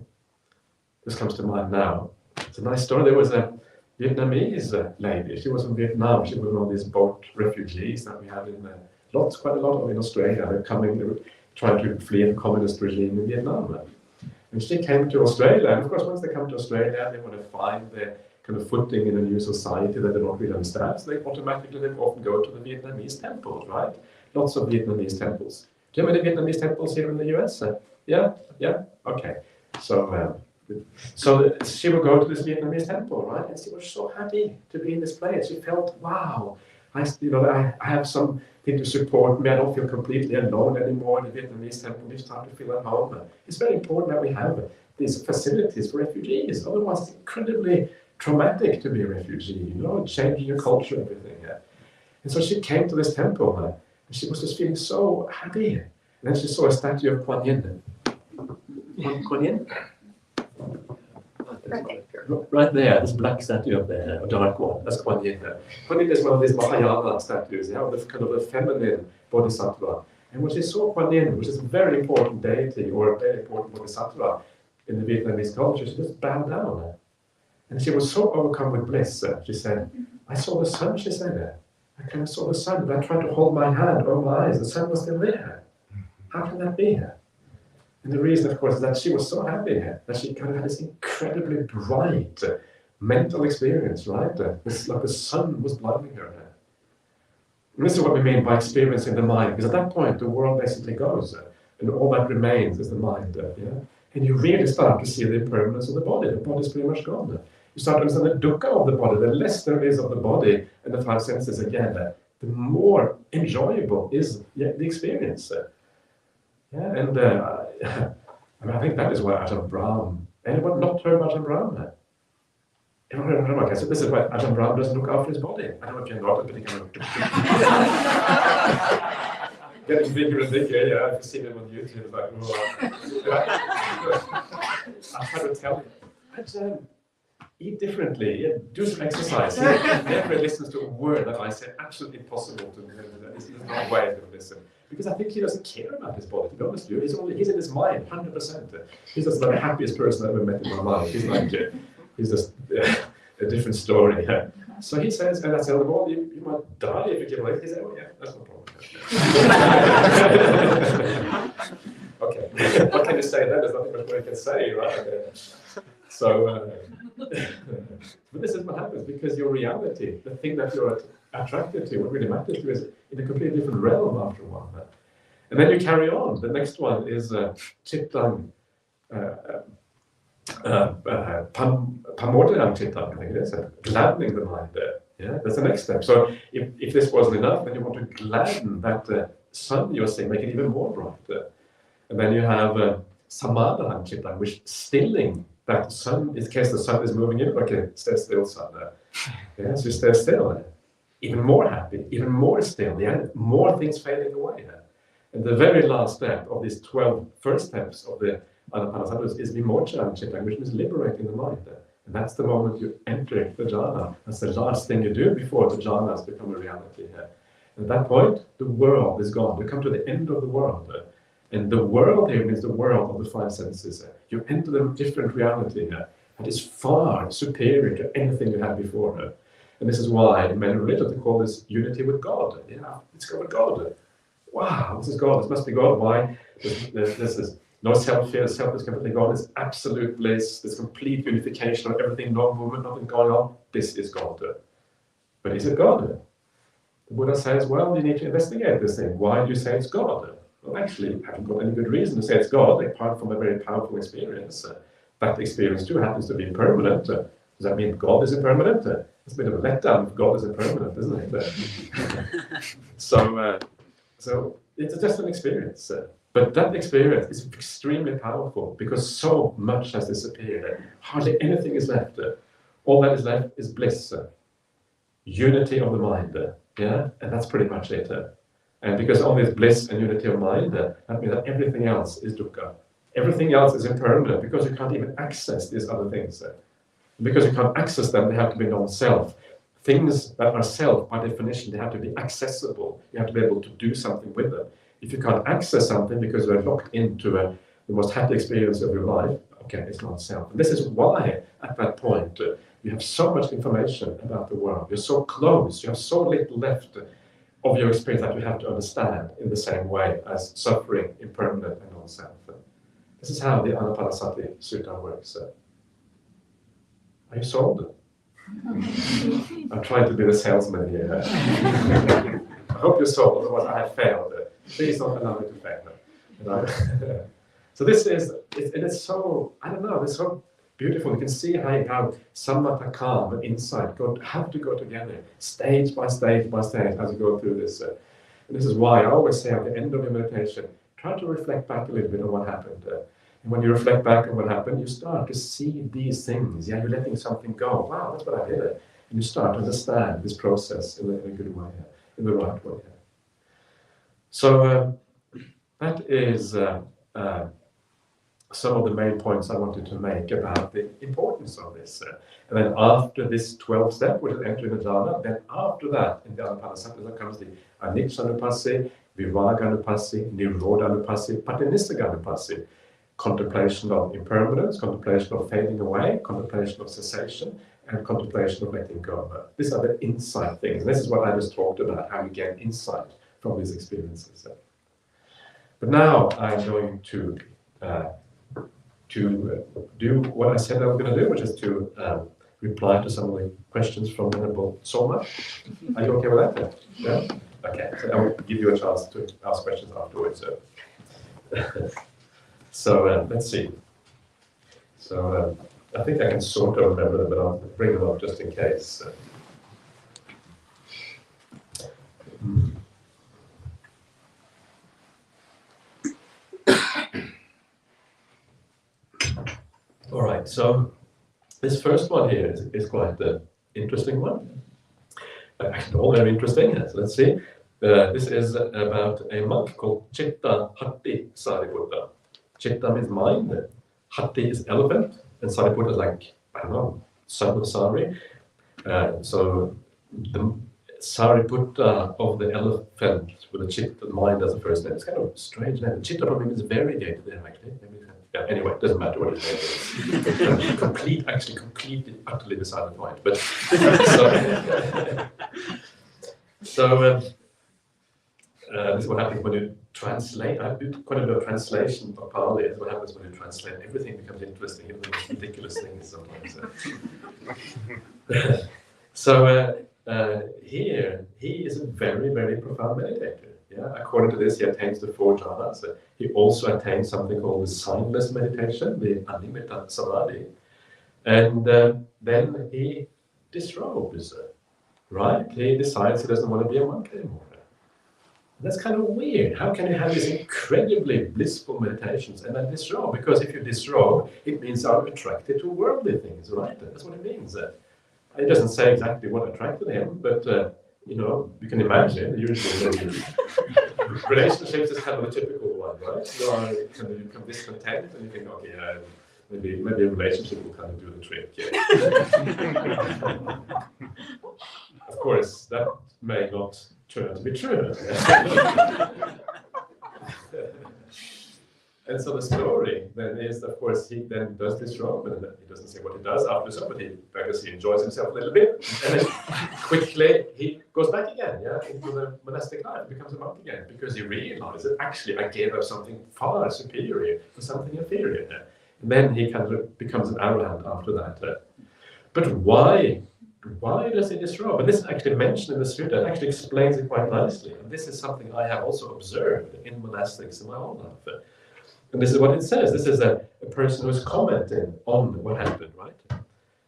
This comes to mind now. It's a nice story. There was a Vietnamese lady. She was from Vietnam. She was one of these boat refugees that we have in quite a lot of in Australia. They're trying to flee the communist regime in Vietnam. And she came to Australia. And of course, once they come to Australia, they want to find their kind of footing in a new society that they don't really understand. So they often go to the Vietnamese temples, right? Lots of Vietnamese temples. Do you have any Vietnamese temples here in the US? Yeah? Okay. So she would go to this Vietnamese temple, right? And she was so happy to be in this place. She felt, wow, I have something to support me. I don't feel completely alone anymore in the Vietnamese temple. You start to feel at home. It's very important that we have these facilities for refugees. Otherwise, it's incredibly traumatic to be a refugee, changing your culture, everything. Yeah. And so she came to this temple, and she was just feeling so happy. And then she saw a statue of Kuan Yin. Kuan Yin? Right there, this black statue up there, a dark one, that's Kuan Yin. Kuan Yin is one of these Mahayana statues, the kind of a feminine bodhisattva. And when she saw Kuan Yin, which is a very important deity or a very important bodhisattva in the Vietnamese culture, she just bowed down. And she was so overcome with bliss, she said, I saw the sun, she said. I kind of saw the sun, but I tried to hold my hand over my eyes, the sun was still there. How can that be? And the reason, of course, is that she was so happy that she kind of had this incredibly bright mental experience, right? It's like the sun was blinding her. And this is what we mean by experiencing the mind, because at that point, the world basically goes, and all that remains is the mind. And you really start to see the impermanence of the body. The body is pretty much gone. You start to understand the dukkha of the body. The less there is of the body and the 5 senses again, the more enjoyable is the experience. And I think that is why Ajahn Brahmāli. Anyone not heard about Ajahn Brahmāli? Everyone heard about it. So this is why Ajahn Brahmāli doesn't look after his body. I don't know if you know it, but he kind of getting bigger and bigger. Yeah, I've seen him on YouTube. It's like, I try to tell him, Ajahn, eat differently. Yeah, do some exercise. He never listens to a word that I say. Absolutely impossible to do. There's no way to listen. Because I think he doesn't care about his body, to be honest with you. He's in his mind, 100%. He's just the happiest person I've ever met in my life. He's just a different story. So he says, and I tell him, well, you might die if you get away. He says, oh yeah, that's no problem. Okay, what can you say then? There's nothing much more you can say, right? So, but this is what happens, because your reality, the thing that you're attracted to, what really matters to you, is in a completely different realm after a while. And then you carry on. The next one is Chittam Pamodayam Chittam, I think it is, gladdening the mind. Yeah, that's the next step. So if this wasn't enough, then you want to gladden that sun you're seeing, make it even more bright. And then you have Samadham Chittam, which stilling that sun, in case the sun is moving in, okay, stay still, sun. Yeah, so you stay still. Even more happy, even more still, yeah, more things fading away. And the very last step of these 12 first steps of the Anapanasati is vimocha chitta, which means liberating the mind. And that's the moment you enter the jhana. That's the last thing you do before the jhanas become a reality here. At that point, the world is gone. You come to the end of the world. And the world here means the world of the five senses. You enter a different reality here. And it's far superior to anything you had before. And this is why many religions call this unity with God. Yeah, it's God with God. Wow, this is God. This must be God. Why? This is no self here. Self is completely gone. It's absolute bliss. There's complete unification of everything, no movement, nothing going on. This is God. But is it God? The Buddha says, well, you need to investigate this thing. Why do you say it's God? Well, actually, you haven't got any good reason to say it's God, apart from a very powerful experience. That experience too happens to be impermanent. Does that mean God is impermanent? It's a bit of a letdown if God is impermanent, isn't it? So it's just an experience. But that experience is extremely powerful because so much has disappeared. Hardly anything is left. All that is left is bliss. Unity of the mind. Yeah, and that's pretty much it. And because only it's bliss and unity of mind, that means that everything else is dukkha. Everything else is impermanent because you can't even access these other things. Because you can't access them, they have to be non-self. Things that are self, by definition, they have to be accessible. You have to be able to do something with them. If you can't access something because you're locked into the most happy experience of your life, okay, it's not self. And this is why, at that point, you have so much information about the world. You're so close. You have so little left of your experience that you have to understand in the same way as suffering, impermanent, and non-self. This is how the Anapanasati Sutta works. Are you sold? I'm trying to be the salesman here. I hope you're sold, otherwise I have failed. Please don't allow me to fail. You know? So this is, it's so, I don't know, it's so beautiful. You can see how Samata, calm, and insight have to go together, stage by stage by stage, as you go through this. And this is why I always say at the end of your meditation, try to reflect back a little bit on what happened. And when you reflect back on what happened, you start to see these things. Yeah, you're letting something go. Wow, that's what I did. And you start to understand this process in a good way, in the right way. So that is some of the main points I wanted to make about the importance of this. And then after this 12th step, which is entering the jhana, then after that, in the Anapanasati, comes the anicca-anupassi, viraga-anupassi, nirodha-anupassi, patinissagga-anupassi. Contemplation of impermanence, contemplation of fading away, contemplation of cessation, and contemplation of letting go. These are the insight things. This is what I just talked about, how you get insight from these experiences. But now I'm going to do what I said I was going to do, which is to reply to some of the questions from Venerable Soma. Are you okay with that? Yeah? Okay, so I will give you a chance to ask questions afterwards. So let's see. So I think I can sort of remember them, but I'll bring them up just in case. All right, so this first one here is quite an interesting one. Actually, all very interesting. So let's see. This is about a monk called Chitta Hatti Sariputta. Chitta means mind, Hatti is elephant, and Sariputta is like, I don't know, son of Sari. So the Sariputta of the elephant with a Chitta mind as a first name. It's kind of a strange name. Chitta probably means variegated there, actually. Yeah, anyway, it doesn't matter what his name is. Completely, utterly beside the point. But this is what happens when you translate. I do quite a bit of translation of Pali. This is what happens when you translate. Everything becomes interesting, even the most ridiculous things sometimes. Here, he is a very, very profound meditator. Yeah? According to this, he attains the 4 jhanas. He also attains something called the signless meditation, the animita samadhi. And then he disrobes, right? He decides he doesn't want to be a monk anymore. That's kind of weird. How can you have these incredibly blissful meditations and then disrobe? Because if you disrobe, it means you're attracted to worldly things, right? That's what it means. It doesn't say exactly what attracted him, but you can imagine, usually relationships is kind of a typical one, right? You become discontent and you think, okay, maybe a relationship will kind of do the trick. Of course, that may not turn out to be true. And so the story then is, of course, he then does this job, and he doesn't say what he does after this, but because he enjoys himself a little bit, and then quickly he goes back again, into the monastic life, becomes a monk again, because he realizes actually I gave up something far superior for something inferior. And then he kind of becomes an arahant after that. But why does he disrobe? And this is actually mentioned in the sutta. It actually explains it quite nicely. And this is something I have also observed in monastics in my own life. And this is what it says. This is a person who's commenting on what happened, right?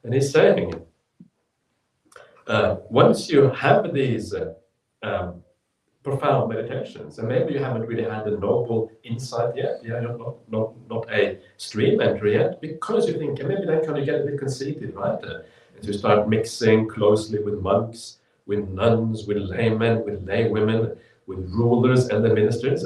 And he's saying, once you have these profound meditations, and maybe you haven't really had the noble insight yet, you're not a stream entry yet, because you think, maybe then can you get a bit conceited, right? And you start mixing closely with monks, with nuns, with laymen, with laywomen, with rulers and the ministers.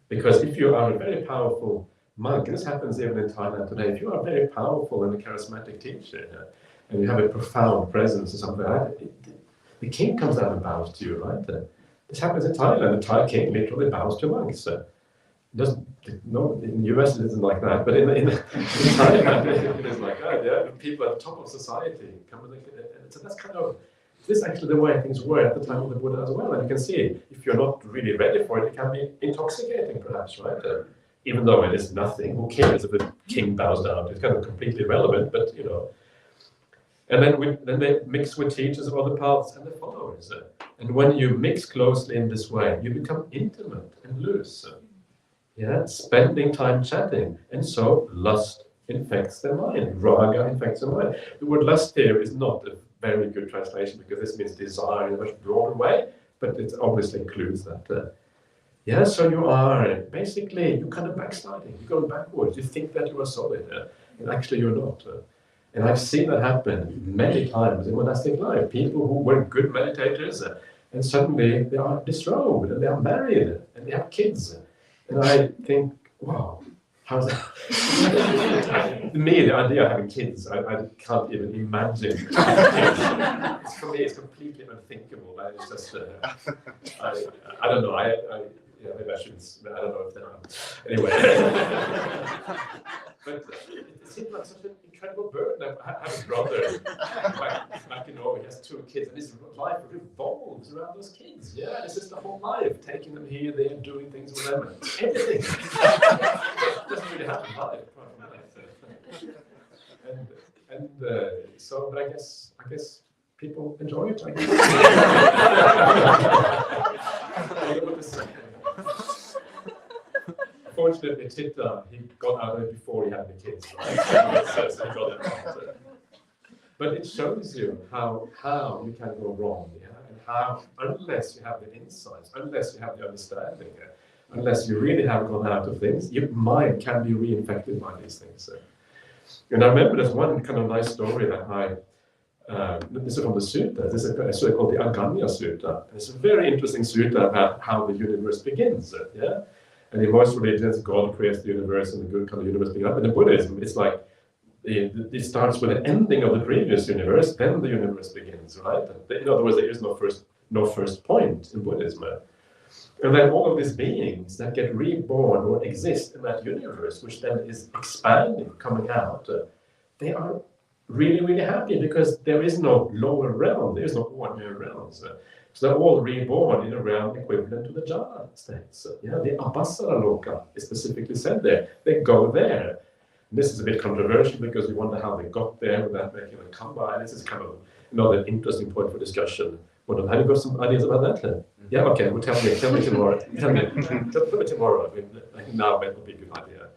Because if you are a very powerful monk, and this happens even in Thailand today, if you are very powerful and a charismatic teacher, and you have a profound presence or something like that, the king comes down and bows to you, right? This happens in Thailand. The Thai king literally bows to monks. In the US it isn't like that, but in Thailand it is like that. Yeah, people at the top of society come and so that's kind of. This is actually the way things were at the time of the Buddha as well. And you can see, if you're not really ready for it, it can be intoxicating perhaps, right? Even though it is nothing, who cares if the king bows down? It's kind of completely irrelevant, but And then they mix with teachers of other paths and the followers. And when you mix closely in this way, you become intimate and loose. Spending time chatting. And so lust infects the mind. Raga infects the mind. The word lust here is not a very good translation, because this means desire in a much broader way, but it obviously includes that. So you are basically, you're kind of backsliding, you're going backwards, you think that you are solid, and actually you're not. And I've seen that happen many times in monastic life. People who were good meditators, and suddenly they are disrobed, and they are married, and they have kids. And I think, wow, how's that? Me, the idea of having kids, I can't even imagine. For me, it's completely unthinkable. It's just, I don't know. Maybe I shouldn't. I don't know if there are. Anyway, but it seems like such an incredible burden. I have a brother back in Norway. He has 2 kids, and his life revolves around those kids. This is the whole life, taking them here, there, doing things with them, everything. Doesn't really have a life. But I guess people enjoy it. I guess. I don't know what to say. Fortunately, Chitta, he got out of it before he had the kids, right? So he got it out. But it shows you how you can go wrong, and how, unless you have the insights, unless you have the understanding, unless you really have gone out of things, your mind can be reinfected by these things. And I remember there's one kind of nice story that this is from the sutta. This is a sutta called the Aganya Sutta. It's a very interesting sutta about how the universe begins. And in most religions, God creates the universe and the good kind of universe begins up. And in Buddhism, it's like it starts with the ending of the previous universe, then the universe begins, right? In other words, there is no first point in Buddhism. And then all of these beings that get reborn or exist in that universe, which then is expanding, coming out, they are really, really happy, because there is no lower realm, there is no ordinary realms. So they're all reborn in a realm equivalent to the jhana states. The Abhasara Loka is specifically said there. They go there. And this is a bit controversial, because we wonder how they got there without making them come by. This is kind of another interesting point for discussion. Have you got some ideas about that? Yeah, okay, well, tell me tomorrow. Tell me tomorrow. I think now that would be a good idea.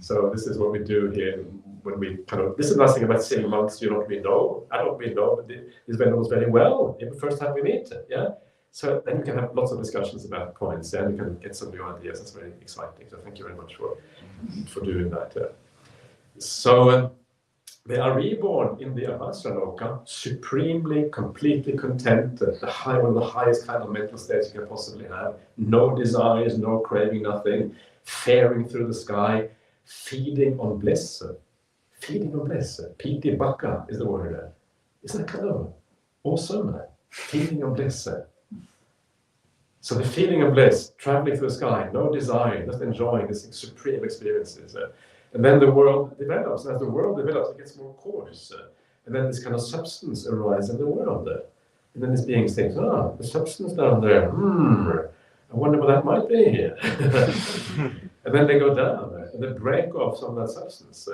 So this is what we do here when we this is nothing about seeing monks you don't really know. I don't really know, but these vendors very well. The first time we meet, So then you can have lots of discussions about points, and you can get some new ideas. That's very exciting. So thank you very much for doing that. So They are reborn in the Avasraloka, supremely, completely content, one of the highest kind of mental states you can possibly have. No desires, no craving, nothing. Faring through the sky, feeding on bliss. Feeding on bliss. Piti baka is the word. Isn't that kind of awesome? Feeding on bliss. So the feeling of bliss, traveling through the sky, no desire, just enjoying these supreme experiences. And then the world develops, and as the world develops, it gets more coarse. And then this kind of substance arises in the world. And then this being thinks, the substance down there, I wonder what that might be here. And then they go down, and they break off some of that substance,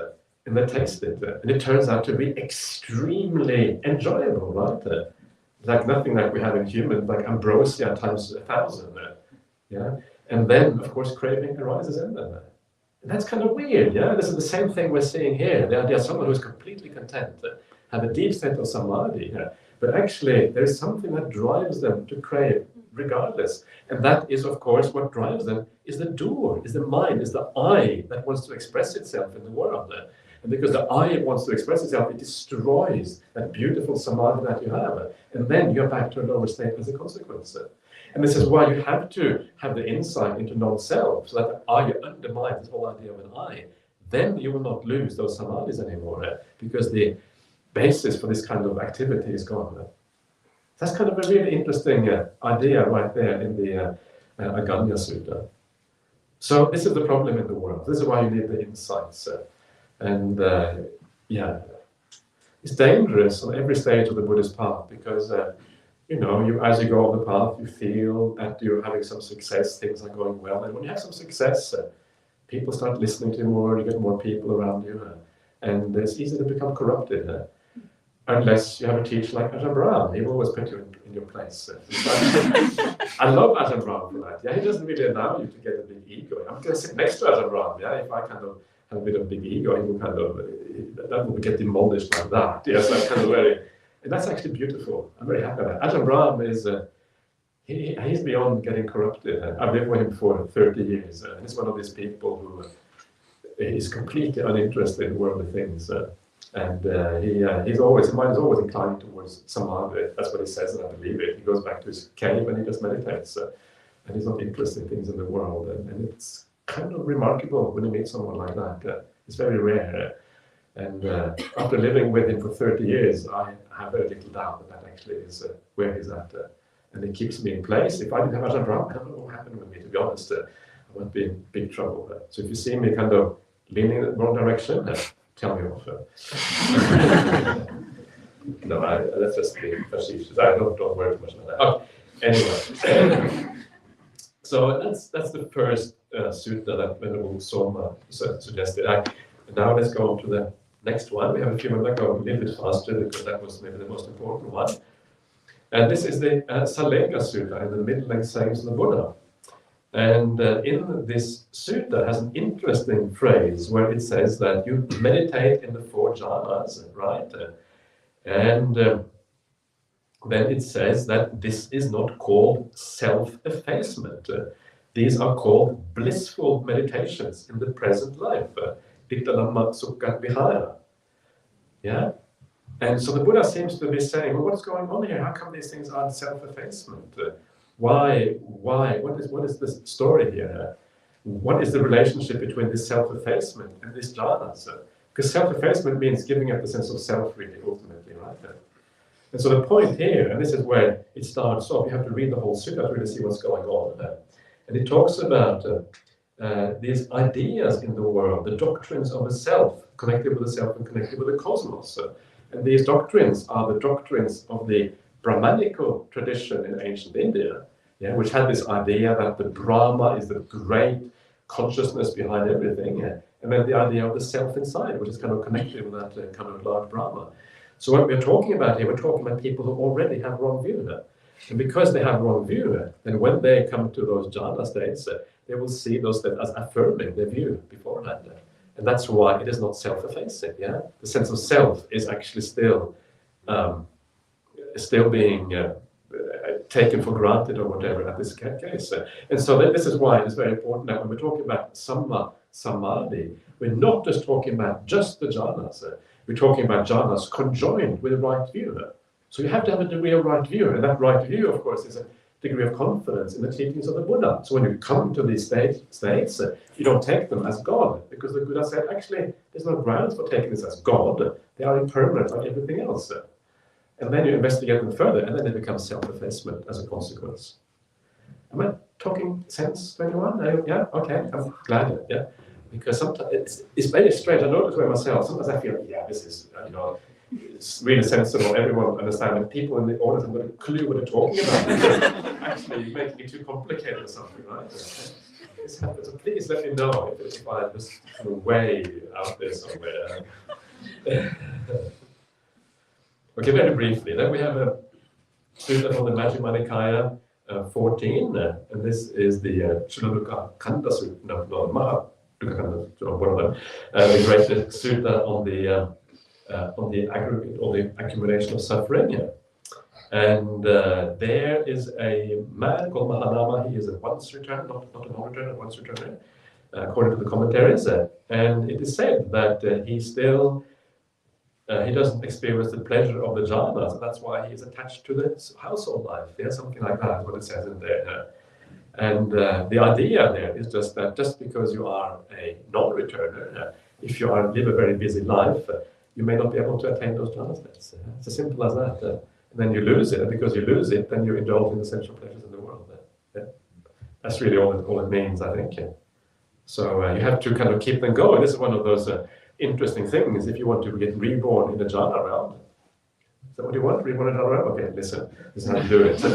and they taste it. And it turns out to be extremely enjoyable, right? Like nothing like we have in humans, like ambrosia times 1,000. Yeah? And then, of course, craving arises in them. And that's kind of weird, yeah? This is the same thing we're seeing here. The idea of someone who's completely content, have a deep state of samadhi, but actually there is something that drives them to crave regardless. And that is, of course, what drives them is the doer, is the mind, is the I that wants to express itself in the world. And because the I wants to express itself, it destroys that beautiful samadhi that you have. And then you're back to a lower state as a consequence. And this is why you have to have the insight into non-self, so that the I undermines this whole idea of an I. Then you will not lose those samadhis anymore, because the basis for this kind of activity is gone. That's kind of a really interesting idea right there in the Aganya Sutta. So this is the problem in the world. This is why you need the insights. It's dangerous on every stage of the Buddhist path, because as you go on the path, you feel that you're having some success, things are going well. And when you have some success, people start listening to you more, you get more people around you, and it's easy to become corrupted. Unless you have a teacher like Ajahn Brahmāli, he will always put you in your place. I love Ajahn Brahmāli for that. Yeah, he doesn't really allow you to get a big ego. I'm going to sit next to Ajahn Brahmāli. Yeah, if I kind of have a bit of a big ego, he will that will get demolished like that. Yes, I'm kind of and that's actually beautiful. I'm very happy with that. Ajahn Brahmāli is, he's beyond getting corrupted. I've lived with him for 30 years. He's one of these people who is completely uninterested in worldly things. His mind is always inclining towards samadhi. That's what he says, and I believe it. He goes back to his cave and he just meditates. And he's not interested in things in the world. And it's kind of remarkable when you meet someone like that. It's very rare. And after living with him for 30 years, I have very little doubt that actually is where he's at. And it keeps me in place. If I didn't have Ajahn Brahmāli, I don't know what happened with me, to be honest. I would be in big trouble. So if you see me kind of leaning in the wrong direction, tell me off. No, that's just being facetious. I don't worry too much about that. Oh, anyway. So that's the first sutta that Venerable Soma suggested. Now let's go on to the next one. We have a few minutes to go a little bit faster, because that was maybe the most important one. And this is the Salega Sutta, in the middle-length sayings of the Buddha. And in this sutta has an interesting phrase where it says that you meditate in the 4 jhanas, right? And then it says that this is not called self-effacement. These are called blissful meditations in the present life. Dittalama Sukha Vihara. Yeah? And so the Buddha seems to be saying, well, what's going on here? How come these things aren't self-effacement? Why? What is the story here? What is the relationship between this self-effacement and this jhanas? Because self-effacement means giving up the sense of self, really, ultimately, right? And so the point here, and this is where it starts off, you have to read the whole sutta to really see what's going on there. And it talks about these ideas in the world, the doctrines of the self, connected with the self and connected with the cosmos. And these doctrines are the doctrines of the Brahmanical tradition in ancient India, which had this idea that the Brahma is the great consciousness behind everything, and then the idea of the self inside, which is kind of connected with that kind of large Brahma. So what we're talking about here, we're talking about people who already have wrong view. And because they have wrong view, then when they come to those jhana states, they will see those states as affirming their view beforehand. And that's why it is not self-effacing. The sense of self is actually still being taken for granted or whatever at this case. And so this is why it's very important that when we're talking about samadhi, we're not just talking about just the jhanas. we're talking about jhanas conjoined with a right view. So you have to have a degree of right view, and that right view, of course, is a degree of confidence in the teachings of the Buddha. So when you come to these states, you don't take them as God, because the Buddha said, actually, there's no grounds for taking this as God. They are impermanent like everything else. And then you investigate them further, and then they become self-effacement as a consequence. Am I talking sense to anyone? Yeah? Okay, I'm glad. Yeah? Because sometimes it's very strange. I notice by myself, sometimes I feel, yeah, this is, it's really sensible, everyone understands, and people in the audience have got a clue what they're talking about. Actually, making it too complicated or something, right? This happens. So please let me know if I just kind of way out there somewhere. Okay, very briefly. Then we have a sutta from the Majjhima Nikaya 14, and this is the Shuddha Kanda Sutta, no, Maha Dukkha Kanda, one of them, the great sutta on the aggregate or the accumulation of suffering. And there is a man called Mahanama. He is a once returner, not a non-returner, once returner, according to the commentaries. And it is said that he still he doesn't experience the pleasure of the jhana, so that's why he is attached to the household life. There's something like that, what it says in there. And the idea there is just that just because you are a non-returner, if you live a very busy life, you may not be able to attain those jhanas. It's as simple as that. And then you lose it, and because you lose it, then you indulge in the sensual pleasures in the world. That's really all it means, I think. So you have to kind of keep them going. This is one of those interesting things. If you want to get reborn in the jhana realm, is that what you want? Reborn in the jhana realm? Okay, listen, this is how to do it. If you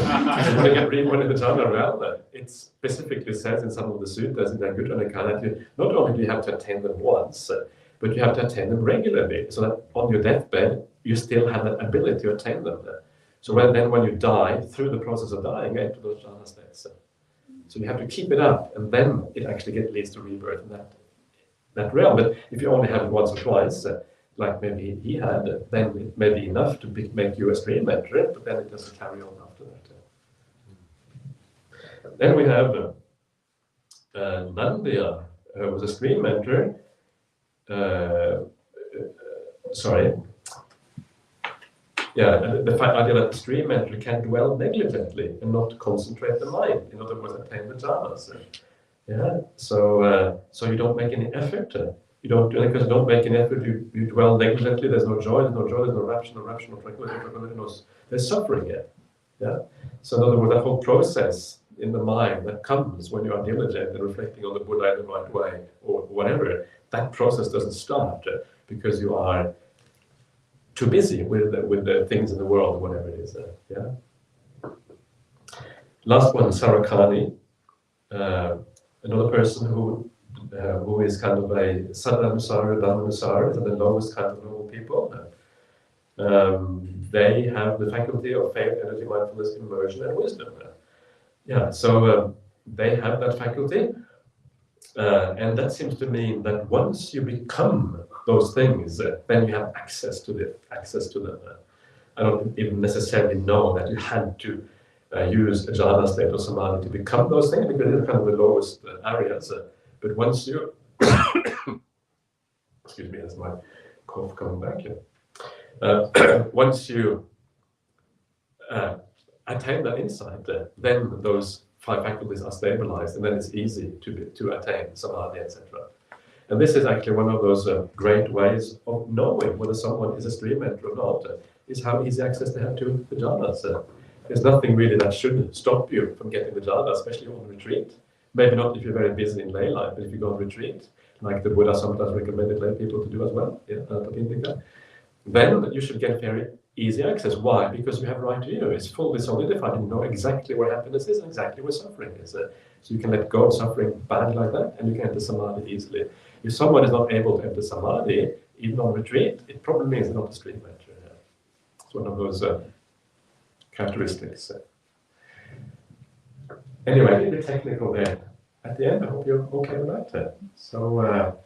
want to get reborn in the jhana realm, it specifically says in some of the suttas in the Anguttara Nikaya that not only do you have to attain them once, but you have to attain them regularly, so that on your deathbed, you still have that ability to attain them. So when you die, through the process of dying, you enter those jhana states. So you have to keep it up, and then it actually leads to rebirth in that realm. But if you only have it once or twice, like maybe he had, then it may be enough to make you a stream enterer, but then it doesn't carry on after that. Then we have Nandiya, who was a stream enterer. The idea that the stream enterer can dwell negligently and not concentrate the mind. In other words, attain the jhanas. So you don't make any effort. Because you don't make any effort, you dwell negligently. There's no joy, there's no rapture, no tranquility, there's suffering here. So in other words, that whole process in the mind that comes when you are diligent and reflecting on the Buddha in the right way or whatever, that process doesn't start because you are too busy with the things in the world or whatever it is. Last one, Sarakani, another person who is kind of a Sadhanusara, Dhammanusara, the lowest kind of normal people. They have the faculty of faith, energy, mindfulness, immersion, and wisdom. So they have that faculty, and that seems to mean that once you become those things, then you have access to them. I don't even necessarily know that you had to use a jhana state or samadhi to become those things, because they're kind of the lowest areas. But once you, excuse me, that's my cough coming back here. Once you attain that insight, then those 5 faculties are stabilized, and then it's easy to attain samadhi, etc. And this is actually one of those great ways of knowing whether someone is a stream enterer or not, is how easy access they have to the jhanas. There's nothing really that should stop you from getting the jhana, especially on retreat. Maybe not if you're very busy in lay life, but if you go on retreat, like the Buddha sometimes recommended lay people to do as well, then you should get very easy access. Why? Because you have right view. It's fully solidified. You know exactly where happiness is and exactly where suffering is. So you can let go of suffering bad like that, and you can enter samadhi easily. If someone is not able to enter samadhi, even on retreat, it probably means they're not a stream enterer. It's one of those characteristics. Anyway, a little bit technical there. At the end, I hope you're okay with that. So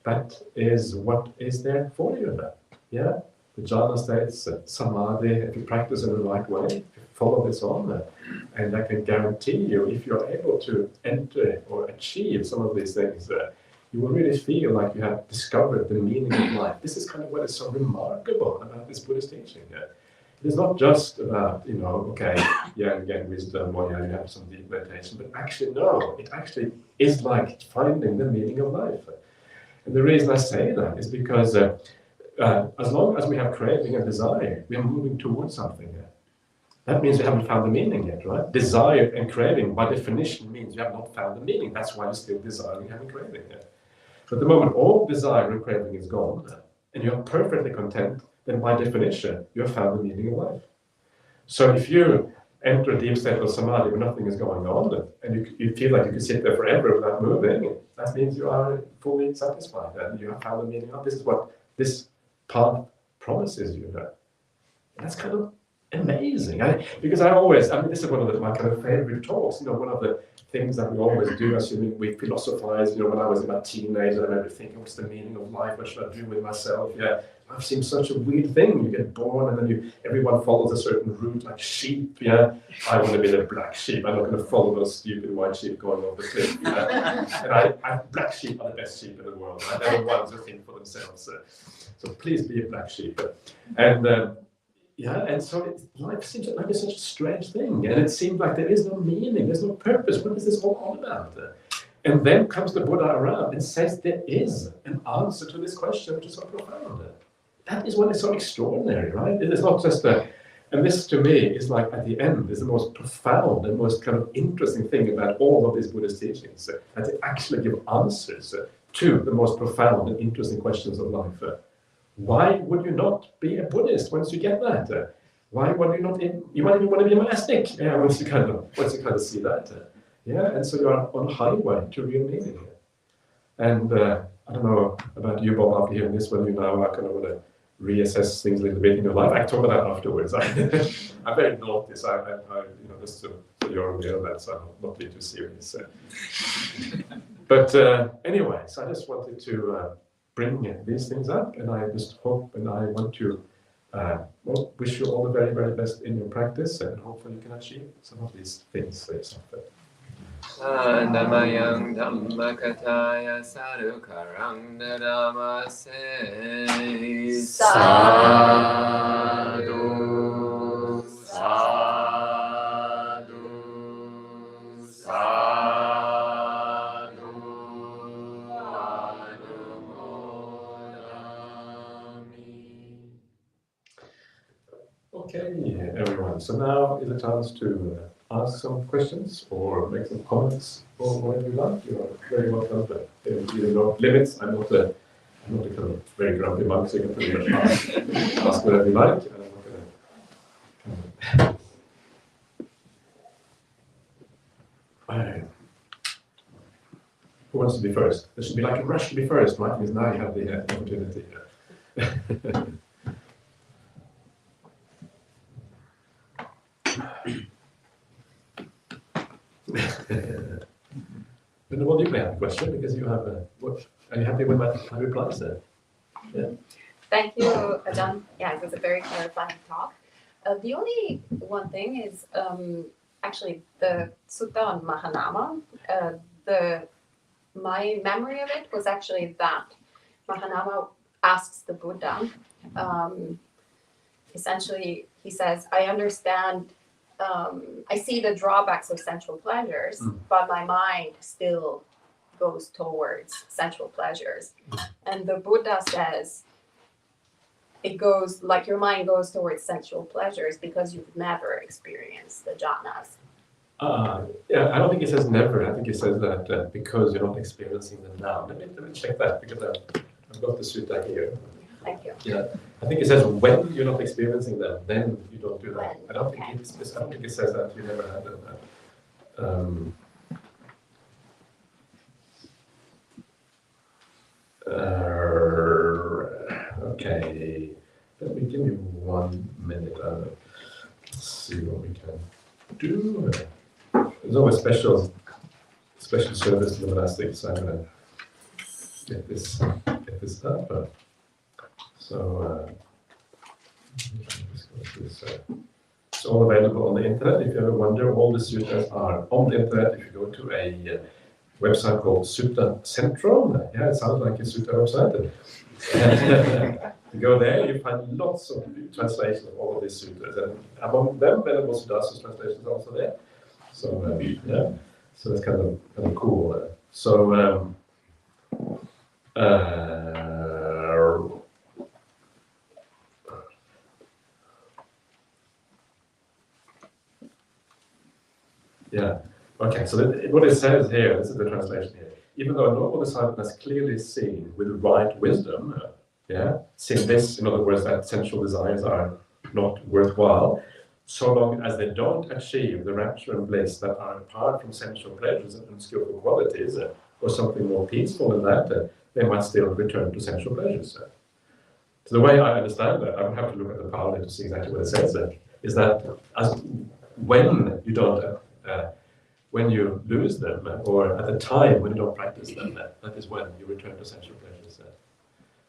that is what is there for you. The jhana states, samadhi, if you practice in the right way, if you follow this on, and I can guarantee you, if you're able to enter or achieve some of these things, you will really feel like you have discovered the meaning of life. This is kind of what is so remarkable about this Buddhist teaching. It is not just about, okay, yeah, you get wisdom, or yeah, you have some deep meditation, but actually, no, it actually is like finding the meaning of life. And the reason I say that is because as long as we have craving and desire, we are moving towards something. That means we haven't found the meaning yet, right? Desire and craving, by definition, means you have not found the meaning. That's why you're still desiring and craving. But the moment all desire and craving is gone, and you're perfectly content, then by definition, you have found the meaning of life. So if you enter a deep state of samadhi where nothing is going on, and you feel like you can sit there forever without moving, that means you are fully satisfied, and you have found the meaning of. This is what this path promises you. And that's kind of amazing. Because this is one of my kind of favorite talks. One of the things that we always do, assuming we philosophize. When I was in my teenager, I remember thinking, what's the meaning of life? What should I do with myself? Yeah, life seems such a weird thing. You get born, and then everyone follows a certain route, like sheep. Yeah, I want to be the black sheep. I'm not going to follow those stupid white sheep going off the cliff. And black sheep are the best sheep in the world. Right? They're the ones who think for themselves. So please be a black sheep. And so life seems like it's such a strange thing, and it seems like there is no meaning, there's no purpose. What is this all about? And then comes the Buddha around and says there is an answer to this question, which is so profound. That is what is so extraordinary, right? It is not just and this to me is like at the end is the most profound and most kind of interesting thing about all of these Buddhist teachings, that they actually give answers to the most profound and interesting questions of life. Why would you not be a Buddhist once you get that? Why would you not? You might even want to be a monastic. Once you kind of see that. And so you are on a highway to real meaning. And I don't know about you, Bob, after hearing this, whether you now kind of want to reassess things a little bit in your life. I can talk about that afterwards. I'm very naughty, so just so you're aware of that, so I'll not be too serious. But anyway, so I just wanted to bring these things up, and I just hope, and I want to wish you all the very, very best in your practice, and hopefully you can achieve some of these things for yourself. Namayang Dhammakataya Sadhukarang Dadamase Sadhu Sadhu Sadhu Anumodami. Okay, everyone, so now is the chance to ask some questions or make some comments or whatever you like. You are very welcome, but there are no limits. I'm not a kind of very grumpy monk, so you can pretty much ask whatever you like. And I'm not going to. Who wants to be first? There should be like a rush to be first, right? Because now you have the opportunity. But well, you may have a question because you have are you happy with my replies there? Yeah. Thank you, Ajahn. Yeah, it was a very clarifying talk. The only one thing is actually the Sutta on Mahanama. My memory of it was actually that Mahanama asks the Buddha. Essentially, he says, "I understand. I see the drawbacks of sensual pleasures, but my mind still goes towards sensual pleasures." And the Buddha says, it goes like your mind goes towards sensual pleasures because you've never experienced the jhanas. Yeah, I don't think it says never. I think it says that because you're not experiencing them now. Let me check that because I've got the sutta here. Thank you. Yeah, I think it says when you're not experiencing them, then you don't do that. I don't think it says that you never had them. Okay, let me give me 1 minute. Let's see what we can do. There's always special service to the monastics, so I'm going to get this up. So it's all available on the internet. If you ever wonder, all the sutras are on the internet. If you go to a website called Sutta Central. Yeah, it sounds like a Sutta website. You go there, you find lots of translations of all of these sutras, and among them, Venerable Sudhasa's translation is also there. So yeah, so it's kind of cool. Yeah. Okay. So what it says here, this is the translation here. Even though a normal disciple has clearly seen with right wisdom, seen this, in other words, that sensual desires are not worthwhile, so long as they don't achieve the rapture and bliss that are apart from sensual pleasures and unskillful qualities, or something more peaceful than that, they might still return to sensual pleasures. So the way I understand that, I would have to look at the Pali to see exactly what it says there, is that when you don't, when you lose them, or at the time when you don't practice them, that is when you return to sensual pleasures.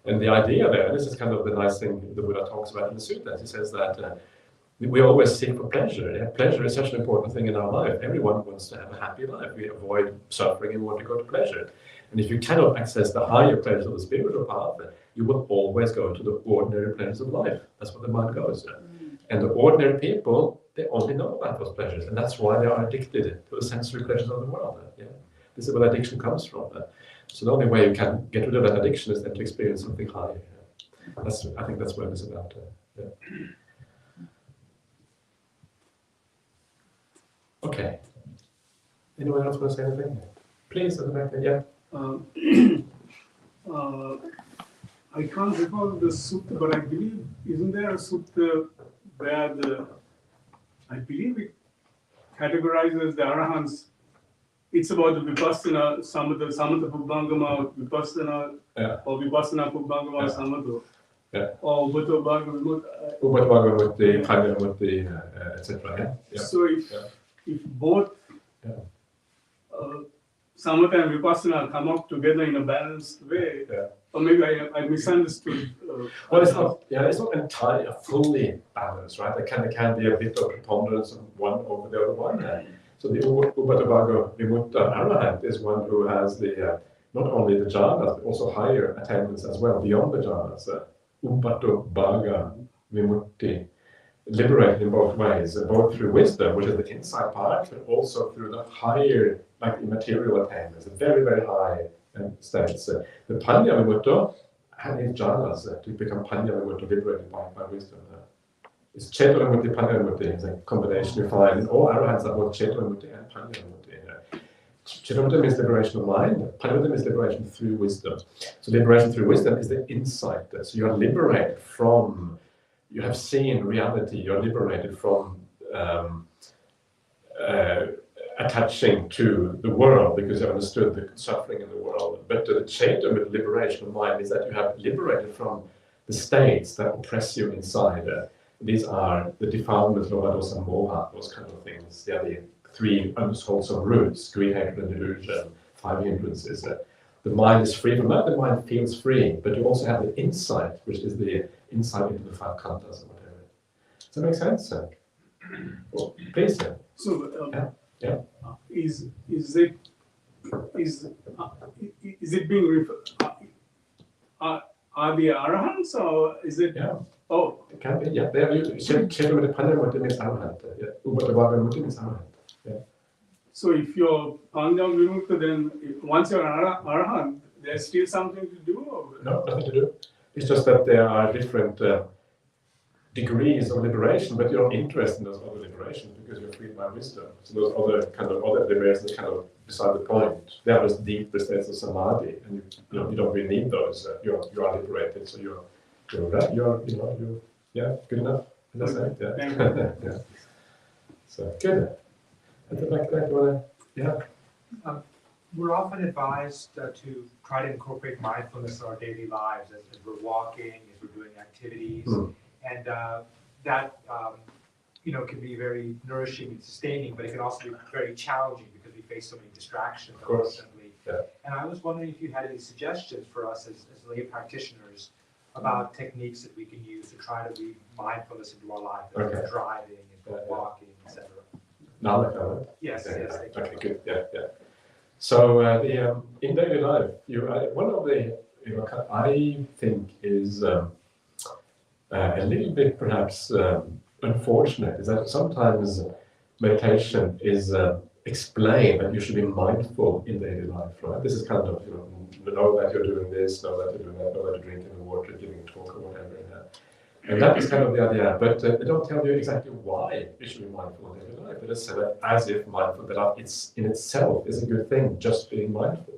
And the idea there, this is kind of the nice thing the Buddha talks about in the suttas. He says that we always seek for pleasure. Yeah? Pleasure is such an important thing in our life. Everyone wants to have a happy life. We avoid suffering and want to go to pleasure. And if you cannot access the higher pleasures of the spiritual path, you will always go to the ordinary pleasures of life. That's what the mind goes. And the ordinary people, they only know about those pleasures, and that's why they are addicted to the sensory pleasures of the world. Yeah? This is where addiction comes from. So the only way you can get rid of that addiction is then to experience something higher. I think that's what it's about. Okay. Anyone else want to say anything? Please, at the back there. Yeah. I can't recall the sutta, but I believe, isn't there a sutta where I believe it categorizes the arahants? It's about the vipassana, samata pubbangama, vipassana, or vipassana pubbangama, samata. Or Ubhato Bhagavad Ubhato Bhagavad, etc. Yeah. So if both Samata and Vipassana come up together in a balanced way, or maybe I misunderstood. Well, it's not entirely fully balanced, right? There can be a bit of preponderance of one over the other one. So the Ubhato Bhagavad Vimutta Arahant is one who has the not only the jhanas, but also higher attainments as well, beyond the jhanas. Ubhato Bhagavad Vimutti, liberated in both ways, both through wisdom, which is the inside part, but also through the higher, like immaterial attainments, the very, very high states. The Panya Vimutta had his jhanas to become Panya Vimutta, liberated by wisdom. It's Cetana Vimutti, Panya Vimutti, it's a combination you find. All arahants are both Cetana Vimutti and Panya Vimutti. Cetana Vimutti means liberation of mind, Panya Vimutti means liberation through wisdom. So liberation through wisdom is the insight. So you are liberated from. You have seen reality, you're liberated from attaching to the world because you understood the suffering in the world. But the chaitanya with liberation of mind is that you have liberated from the states that oppress you inside. These are the defilements, lovadosa, and moha, those kind of things. They are the three unwholesome roots, greed, hatred, and delusion, 5 hindrances. The mind is free from that, the mind feels free, but you also have the insight, which is the insight into the 5 khandhas or whatever. Does that make sense? Well, please. So, yeah. Is it being are the arahants or is it? Yeah. Oh, it can be. Yeah, they are Cetana with the Panya Vimutti means arahant. Ubhato Bhagavad Vimutti means arahant. Yeah. So if you're Panya Vimutta, then once you're an arahant, there's still something to do? Or? No, nothing to do. It's just that there are different degrees of liberation, but you're not interested in those other liberations because you're freed by wisdom. So those other liberations are kind of beside the point. They are just deeper states of samadhi, and you don't really need those. You are liberated, so you're good enough. Is that right? Yeah. So good. At the back there, you wanna? We're often advised to try to incorporate mindfulness in our daily lives as we're walking, as we're doing activities, and that can be very nourishing and sustaining, but it can also be very challenging because we face so many distractions constantly. Yeah. And I was wondering if you had any suggestions for us as lay practitioners about techniques that we can use to try to weave mindfulness into our life, as we're driving and walking, etc. Now, Yes. okay, good. Yeah. So in daily life, one of the I think is a little bit perhaps unfortunate is that sometimes meditation is explained that you should be mindful in daily life, right? This is kind of know that you're doing this, know that you're doing that, know that you're drinking the water, giving a talk or whatever. And that is kind of the idea, but they don't tell you exactly why you should be mindful in daily life. They just say that as if mindful, that it's in itself is a good thing, just being mindful.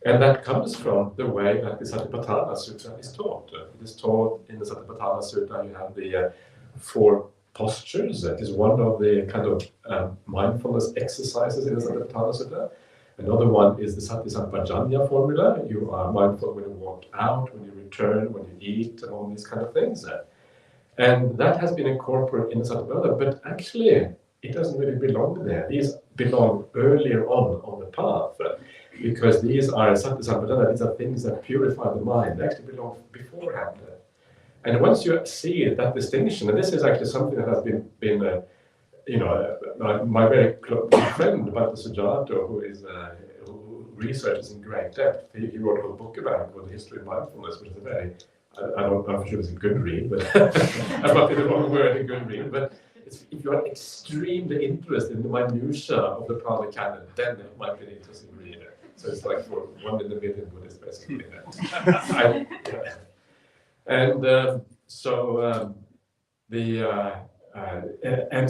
And that comes from the way that the Satipatthana Sutta is taught. It is taught in the Satipatthana Sutta, you have the 4 postures. That is one of the kind of mindfulness exercises in the Satipatthana Sutta. Another one is the Sati Sampajanya formula. You are mindful when you walk out, when you return, when you eat, and all these kind of things. And that has been incorporated in the Satipatthana, but actually it doesn't really belong there. These belong earlier on the path, because these are Sati Sampajanya, these are things that purify the mind. They actually belong beforehand. And once you see that distinction, and this is actually something that has been my very close friend, Bhakti Sujato, who researches in great depth, he wrote a whole book about it called The History of Mindfulness, which is a very, I don't know if it was a good read, but I might be the wrong word, a good read, but if you are extremely interested in the minutiae of the Pali Canon, then it might be an interesting read. So it's like for 1 in a million Buddhists, basically. And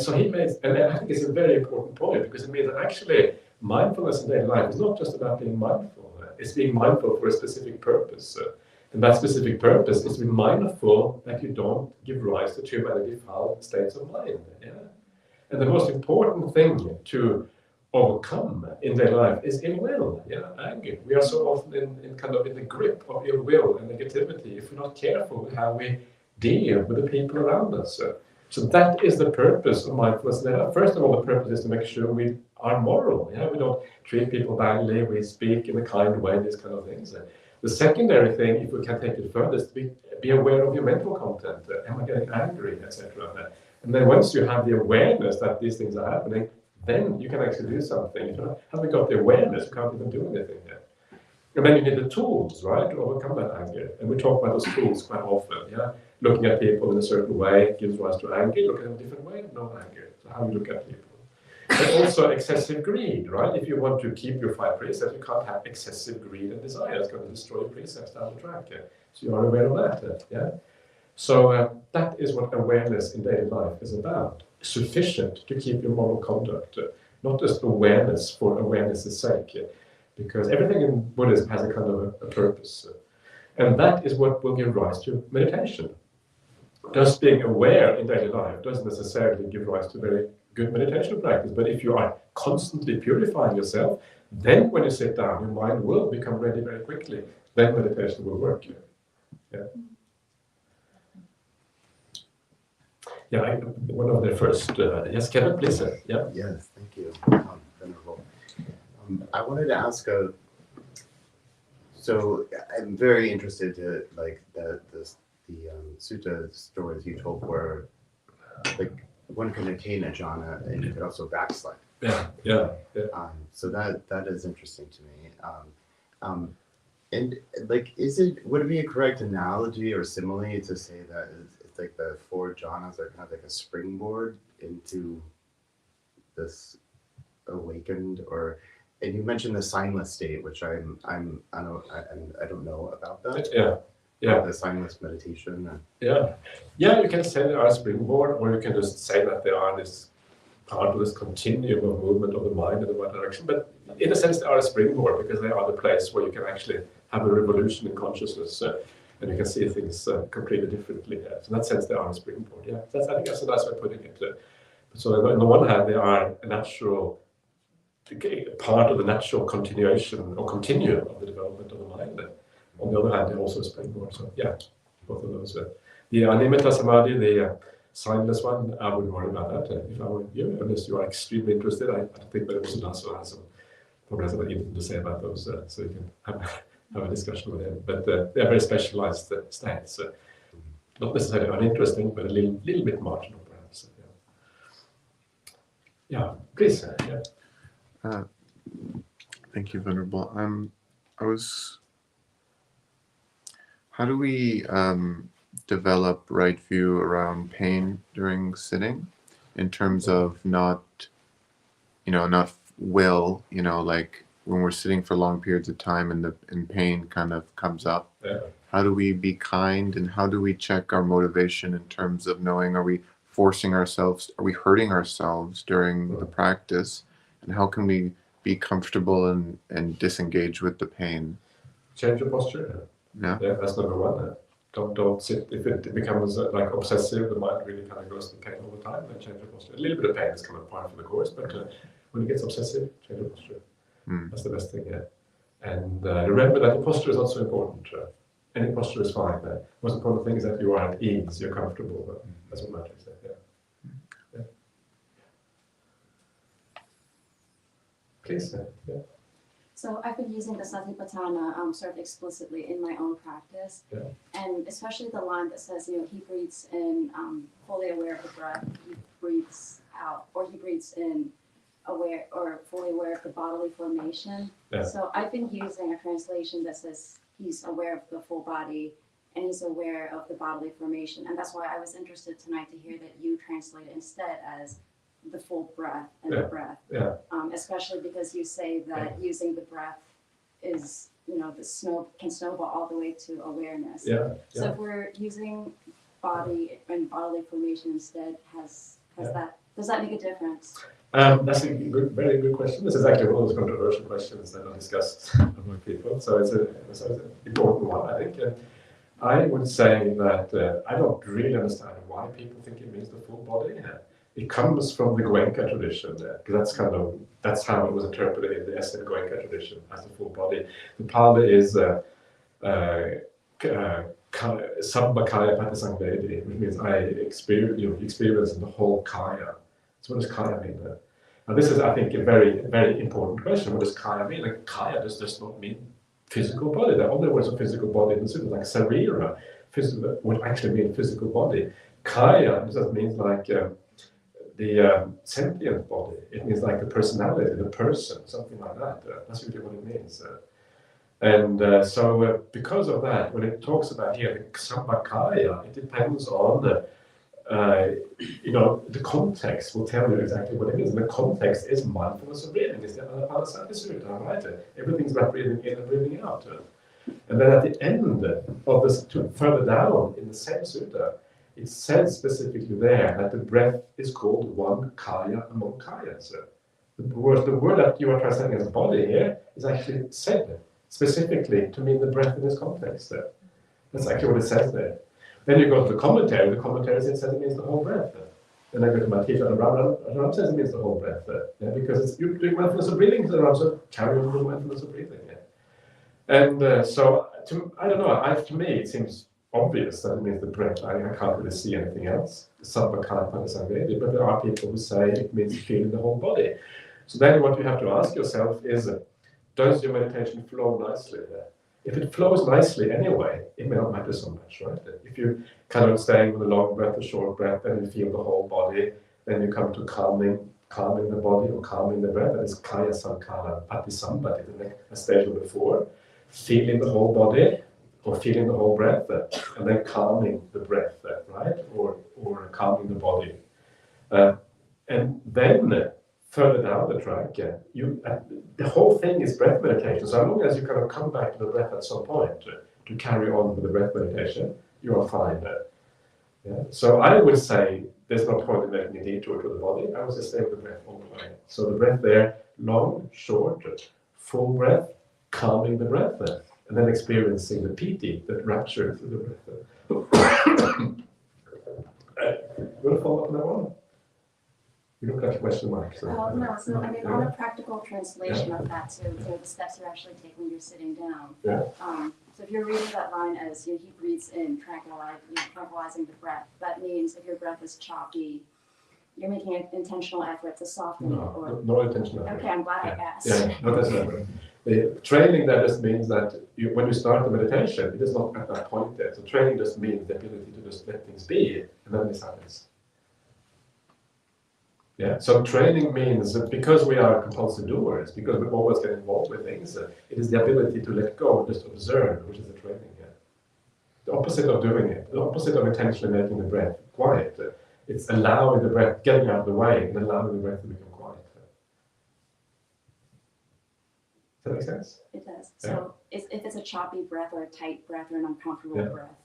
so he made, and I think it's a very important point, because it means that actually mindfulness in daily life is not just about being mindful. It's being mindful for a specific purpose. And that specific purpose is to be mindful that you don't give rise to too many defiled states of mind. Yeah? And the most important thing to overcome in daily life is ill will, anger. We are so often in kind of in the grip of ill will and negativity if we're not careful with how we deal with the people around us. So that is the purpose of mindfulness. First of all, the purpose is to make sure we are moral. We don't treat people badly, we speak in a kind way, these kind of things. The secondary thing, if we can take it further, is to be aware of your mental content. Am I getting angry, etc. And then once you have the awareness that these things are happening, then you can actually do something. If you haven't got the awareness, you can't even do anything yet. And then you need the tools, right, to overcome that anger. And we talk about those tools quite often. Looking at people in a certain way gives rise to anger. Look at them a different way, no anger. So how you look at people. But also excessive greed, right? If you want to keep your 5 precepts, you can't have excessive greed and desire. It's going to destroy your precepts down the track. So you are aware of that. So that is what awareness in daily life is about. Sufficient to keep your moral conduct, not just awareness for awareness' sake. Because everything in Buddhism has a kind of a purpose. And that is what will give rise to meditation. Just being aware in daily life doesn't necessarily give rise to very good meditation practice, but if you are constantly purifying yourself, then when you sit down, your mind will become ready very quickly. Then meditation will work. One of the first. Yes, Kevin, please. Yes, thank you. Venerable. I wanted to ask so I'm very interested to the sutta stories you told where one can attain a jhana and you could also backslide. So that is interesting to me. And would it be a correct analogy or simile to say that it's like the 4 jhanas are kind of like a springboard into this awakened, and you mentioned the signless state, which I don't know about that. The signless meditation. You can say they are a springboard, or you can just say that they are this part of this continuum of movement of the mind in the right direction. But in a sense, they are a springboard because they are the place where you can actually have a revolution in consciousness, and you can see things completely differently. So in that sense, they are a springboard. I think that's a nice way of putting it. So on the one hand, they are a natural part of the natural continuation or continuum of the development of the mind. On the other hand, they're also a springboard. So both of those. The animita samadhi, the signless one, I wouldn't worry about that. If I were you, unless you are extremely interested, I think that also has something to say about those, so you can have a discussion with him. But they're very specialized states. Not necessarily uninteresting, but a little bit marginal, perhaps. Please. Thank you, Venerable. How do we develop right view around pain during sitting, in terms of not will, like when we're sitting for long periods of time and pain kind of comes up. Yeah. How do we be kind, and how do we check our motivation in terms of knowing, are we forcing ourselves, are we hurting ourselves during the practice, and how can we be comfortable and disengage with the pain? Change your posture. Yeah. That's number one. Don't sit. If it becomes like obsessive, the mind really kind of goes to pain all the time. Then change your posture. A little bit of pain is kind of part of the course, but when it gets obsessive, change your posture. That's the best thing. Yeah. And remember that the posture is not so important. Any posture is fine. The most important thing is that you are at ease, you're comfortable. That's what matters. Yeah. Please. Yeah. So I've been using the Satipatthana sort of explicitly in my own practice, and especially the line that says, he breathes in fully aware of the breath, he breathes out, or he breathes in aware or fully aware of the bodily formation. Yeah. So I've been using a translation that says he's aware of the full body and he's aware of the bodily formation, and that's why I was interested tonight to hear that you translate it instead as the full breath and the breath. Yeah. Especially because you say that using the breath is, can snowball all the way to awareness. Yeah. So if we're using body and bodily formation instead, does that make a difference? That's a very good question. This is actually one of those controversial questions that are discussed among people. So it's an important one, I think. I would say that I don't really understand why people think it means the full body. It comes from the Goenka tradition, because that's how it was interpreted in the Essen Goenka tradition as the full body. The Pali is Sabbakaya Patisangvedi, which means I experience the whole kaya. So what does kaya mean? Now this is, I think, a very, very important question. What does kaya mean? Like, kaya does not mean physical body. There are other words of physical body in the Sutta, like sarira, would actually mean physical body. Kaya just means like the sentient body. It means like the personality, the person, something like that. That's really what it means. So because of that, when it talks about here the Sabbakaya, it depends on the context will tell you exactly what it is. And the context is mindfulness of breathing. It's the Anapanasati Sutta, right? Everything's about breathing in and breathing out. And then at the end of this, further down in the same sutta, it says specifically there that the breath is called one kaya among kayas. The word that you are translating as body here is actually said specifically to mean the breath in this context. That's actually what it says there. Then you go to the commentary. The commentary says it means the whole breath. Then I go to my teacher, and Ram says it means the whole breath. Because you're doing mindfulness of breathing, so Ram says carry on with mindfulness of breathing. And I don't know. To me, it seems obvious that it means the breath. I can't really see anything else. Sabbakaya Patisangvedi, but there are people who say it means feeling the whole body. So then what you have to ask yourself is, does your meditation flow nicely? If it flows nicely anyway, it may not matter so much, right? If you kind of staying with a long breath, a short breath, then you feel the whole body, then you come to calming the body or calming the breath. That is Kaya Sankara Patisambhati, the stage before. Feeling the whole body or feeling the whole breath, and then calming the breath, right? Or calming the body. And then further down the track, the whole thing is breath meditation. So as long as you kind of come back to the breath at some point to carry on with the breath meditation, you are fine there. Yeah? So I would say there's no point in making a detour to the body. I would just stay with the breath all the way. So the breath there, long, short, full breath, calming the breath, and then experiencing the piti, that rapture through the breath. You want to follow up on that one? You look like a question mark. So. No, so I mean, on a practical translation of that to the steps you actually take when you're sitting down. Yeah. So if you're reading that line as he breathes in, tranquilizing the breath, that means if your breath is choppy, you're making an intentional effort to soften it. Or No intentional effort. Okay, I'm glad I asked. Yeah, no, that's not. The training that just means that when you start the meditation, it is not at that point there. So training just means the ability to just let things be, and then this happens. Yeah, so training means that because we are compulsive doers, because we always get involved with things, it is the ability to let go and just observe, which is the training. Yeah. The opposite of doing it, the opposite of intentionally making the breath quiet. It's allowing the breath, getting out of the way, and allowing the breath to become quiet. Does that make sense? It does. So if it's a choppy breath or a tight breath or an uncomfortable breath,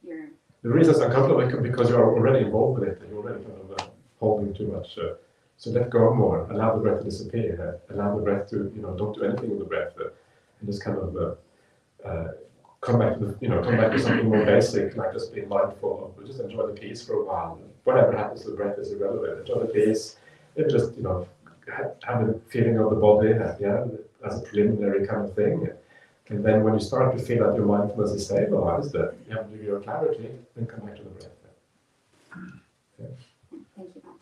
you're... The reason it's uncomfortable is because you're already involved with it, and you're already kind of holding too much. So let go more, allow the breath to disappear, allow the breath to, don't do anything with the breath, and just kind of come back to something more basic, like just being mindful of, just enjoy the peace for a while. Whatever happens to the breath is irrelevant. Enjoy the peace, maybe just, have the feeling of the body, as a preliminary kind of thing. And then when you start to feel that your mindfulness is stabilized, you have your clarity, then come back to the breath. Yeah. Thank you, Bhante.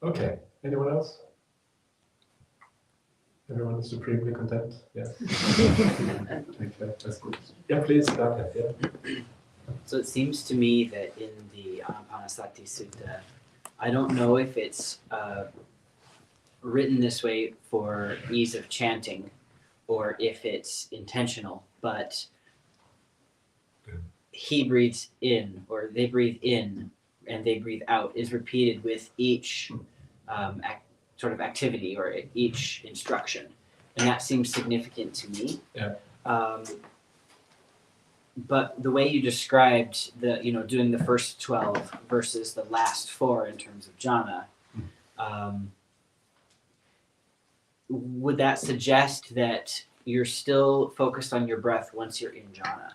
Okay, anyone else? Everyone is supremely content? Yeah. Okay, that's good. Yeah, please, Bhante. Yeah. So it seems to me that in the Anapanasati Sutta, I don't know if it's written this way for ease of chanting or if it's intentional, but he breathes in, or they breathe in and they breathe out is repeated with each sort of activity or each instruction. And that seems significant to me. Yeah. But the way you described doing the first 12 versus the last 4 in terms of jhana, would that suggest that you're still focused on your breath once you're in jhana?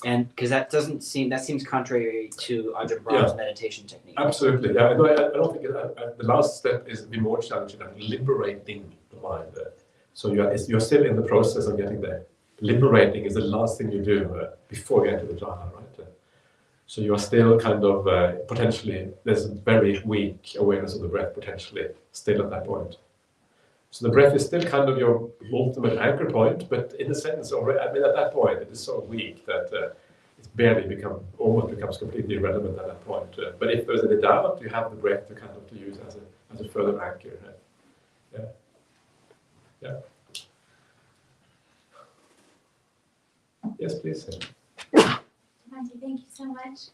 And because that seems contrary to Ajahn Brahmāli's meditation technique. Absolutely. Yeah, I don't think the last step is the more challenging than liberating the mind. So you're still in the process of getting there. Liberating is the last thing you do before you enter the jhana, right? So you are still kind of potentially, there's a very weak awareness of the breath potentially still at that point. So the breath is still kind of your ultimate anchor point, but in a sense, already, at that point, it is so weak that it almost becomes completely irrelevant at that point. But if there's any doubt, you have the breath to use as a further anchor. Yeah. Yes, please. Bhante, thank you so much.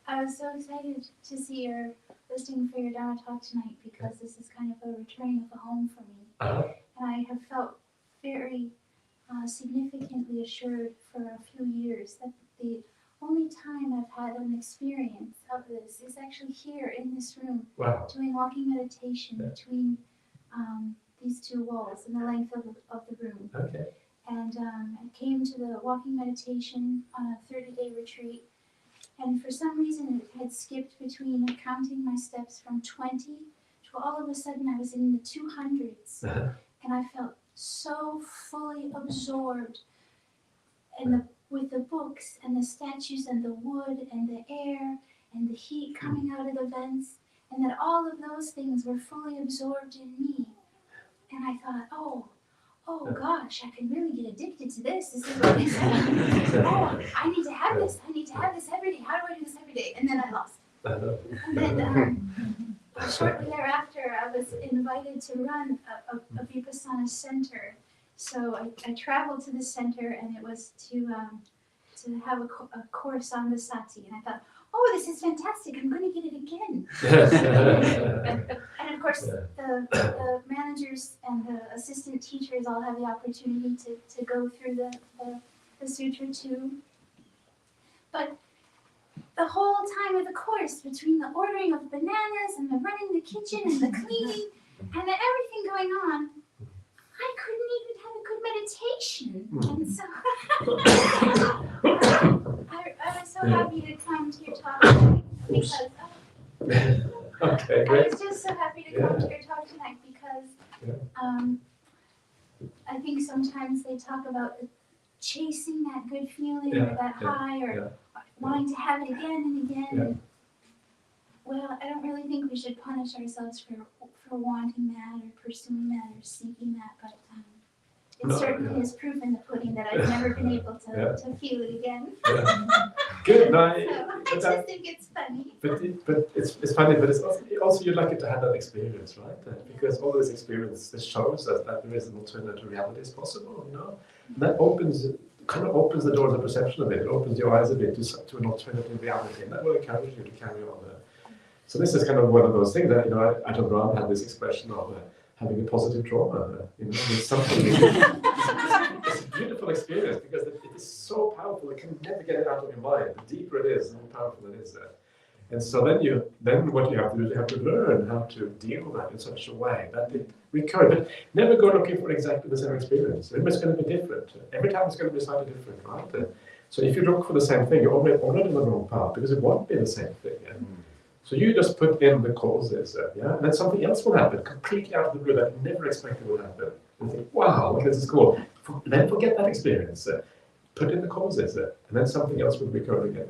I was so excited to see your listing for your Dharma talk tonight because this is kind of a returning of a home for me. And I have felt very significantly assured for a few years that the only time I've had an experience of this is actually here in this room, doing walking meditation between these two walls and the length of the room. Okay. And I came to the walking meditation on a 30-day retreat. And for some reason, it had skipped between counting my steps from 20 to all of a sudden I was in the 200s. And I felt so fully absorbed with the books and the statues and the wood and the air and the heat coming out of the vents. And that all of those things were fully absorbed in me. And I thought, oh gosh, I can really get addicted to this. This is what is I need to have this. I need to have this every day. How do I do this every day? And then I lost it. And then shortly thereafter, I was invited to run a vipassana center. So I traveled to the center, and it was to have a course on the sati. And I thought, oh, this is fantastic. I'm going to get it again. And of course, the managers and the assistant teachers all have the opportunity to go through the sutra too. But the whole time of the course, between the ordering of bananas and the running the kitchen and the cleaning and the everything going on, I couldn't even have a good meditation. And so I was so happy to come to your talk tonight because Okay, great. I was just so happy to come to your talk tonight because I think sometimes they talk about chasing that good feeling or that high or wanting to have it again and again. Well, I don't really think we should punish ourselves for wanting that or pursuing that or seeking that, but It No, certainly yeah. is proof in the pudding that I've never been able to, Yeah. to feel it again. Good. No, So I just think it's funny. but it's funny, but it's also you're lucky to have that experience, right? Because all this experience this shows us that there is an alternative reality is possible. You know, and that kind of opens the doors of perception a bit. It opens your eyes a bit to an alternative reality, and that will encourage you to carry on. So this is kind of one of those things that Ajahn Brahmāli had this expression of having a positive trauma. It's something. It's a beautiful experience because it is so powerful. You can never get it out of your mind. The deeper it is, the more powerful it is. And so then what you have to do is you have to learn how to deal with that in such a way that it recurs. But never go looking for exactly the same experience. It's going to be different. Every time it's going to be slightly different, right? So if you look for the same thing, you're already on the wrong path because it won't be the same thing. So you just put in the causes, and then something else will happen, completely out of the blue that you never expected would happen. And think, wow, this is cool. Then forget that experience. Put in the causes, and then something else will recur again.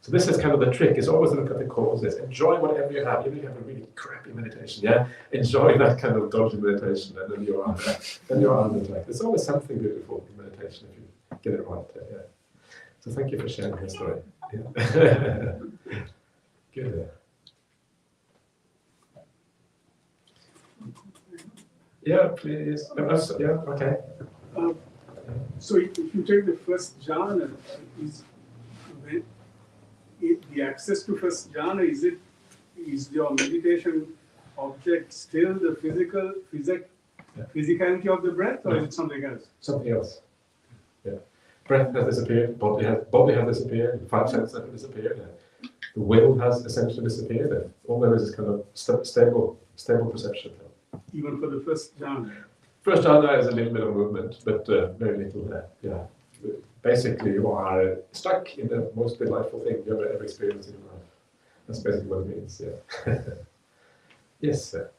So this is kind of the trick, is always look at the causes. Enjoy whatever you have, even if you have a really crappy meditation, enjoy that kind of dodgy meditation, and then you're on the track. There's always something beautiful in meditation if you get it right. So thank you for sharing your story. Good. Yeah, please. Okay. So if you take the first jhana, the access to first jhana, is your meditation object still the physicality of the breath, or is it something else? Something else. Yeah. Breath has disappeared, body has disappeared, 5 senses have disappeared. The will has essentially disappeared. All there is kind of stable perception. Even for the first jhana? First jhana is a little bit of movement, but very little there. Basically, you are stuck in the most delightful thing you ever experienced in your life. That's basically what it means, Yes, sir.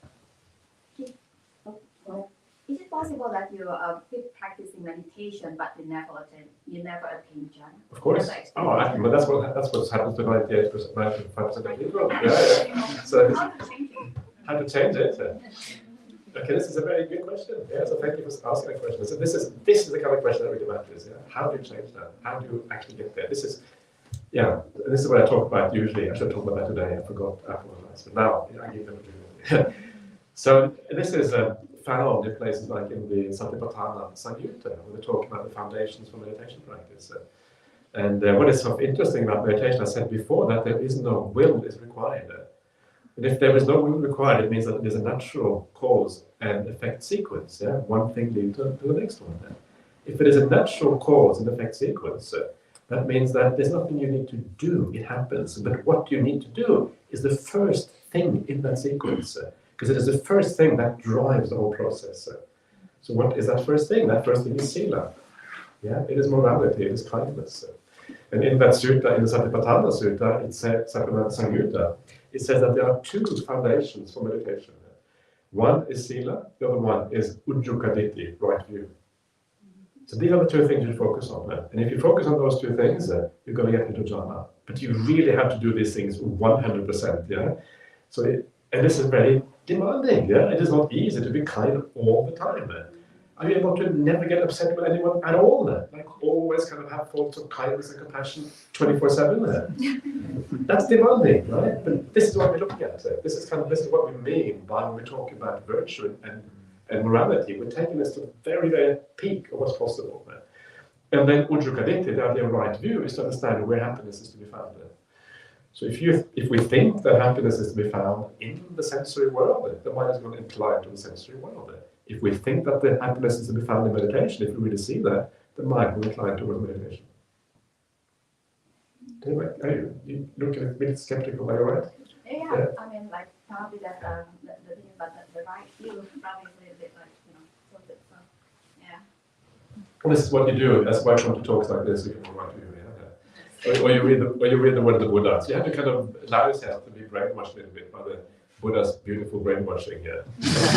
Is it possible that you keep practicing meditation, but you never attain jhana? Of course. But that's what happens to 98%, 95% of people. So how to change it? Okay, this is a very good question. So thank you for asking that question. So this is the kind of question that really matters. How do you change that? How do you actually get there? This is what I talk about usually. I should talk about that today. I forgot afterwards, but now I give them to you. So this is found in places like in the Satipatthana Samyutta, where they talk about the foundations for meditation practice. And what is so interesting about meditation, I said before, that there is no will is required. And if there is no will required, it means that there's a natural cause and effect sequence. One thing leads to the next one. If it is a natural cause and effect sequence, that means that there's nothing you need to do, it happens. But what you need to do is the first thing in that sequence, because it is the first thing that drives the whole process. So what is that first thing? That first thing is sila. It is morality, it is kindness. And in that sutta, in the Satipatthana Sutta, it says, Samyutta, it says that there are 2 foundations for meditation. One is sila, the other one is ujjukaditi, right view. So these are the 2 things you focus on. And if you focus on those 2 things, you're going to get into jhana. But you really have to do these things 100%. So and this is very demanding. It is not easy to be kind all the time. Are you able to never get upset with anyone at all? Like always kind of have thoughts of kindness and compassion 24/7? That's demanding, right? But this is what we're looking at. This is what we mean by when we talk about virtue and morality. We're taking this to the very, very peak of what's possible. And then ujjukaditi, the idea of right view, is to understand where happiness is to be found. So if we think that happiness is to be found in the sensory world, the mind is going to incline to the sensory world. If we think that the happiness is to be found in meditation, if we really see that, the mind will incline towards meditation. Anyway, you look a bit skeptical, are you right? Yeah. I mean, like probably that the thing about the right view probably is a little bit like Well, this is what you do. That's why I come to talks like this. You can right view. Or you read the word of the Buddha. So you have to kind of allow yourself to be brainwashed a little bit by the Buddha's beautiful brainwashing here. Does it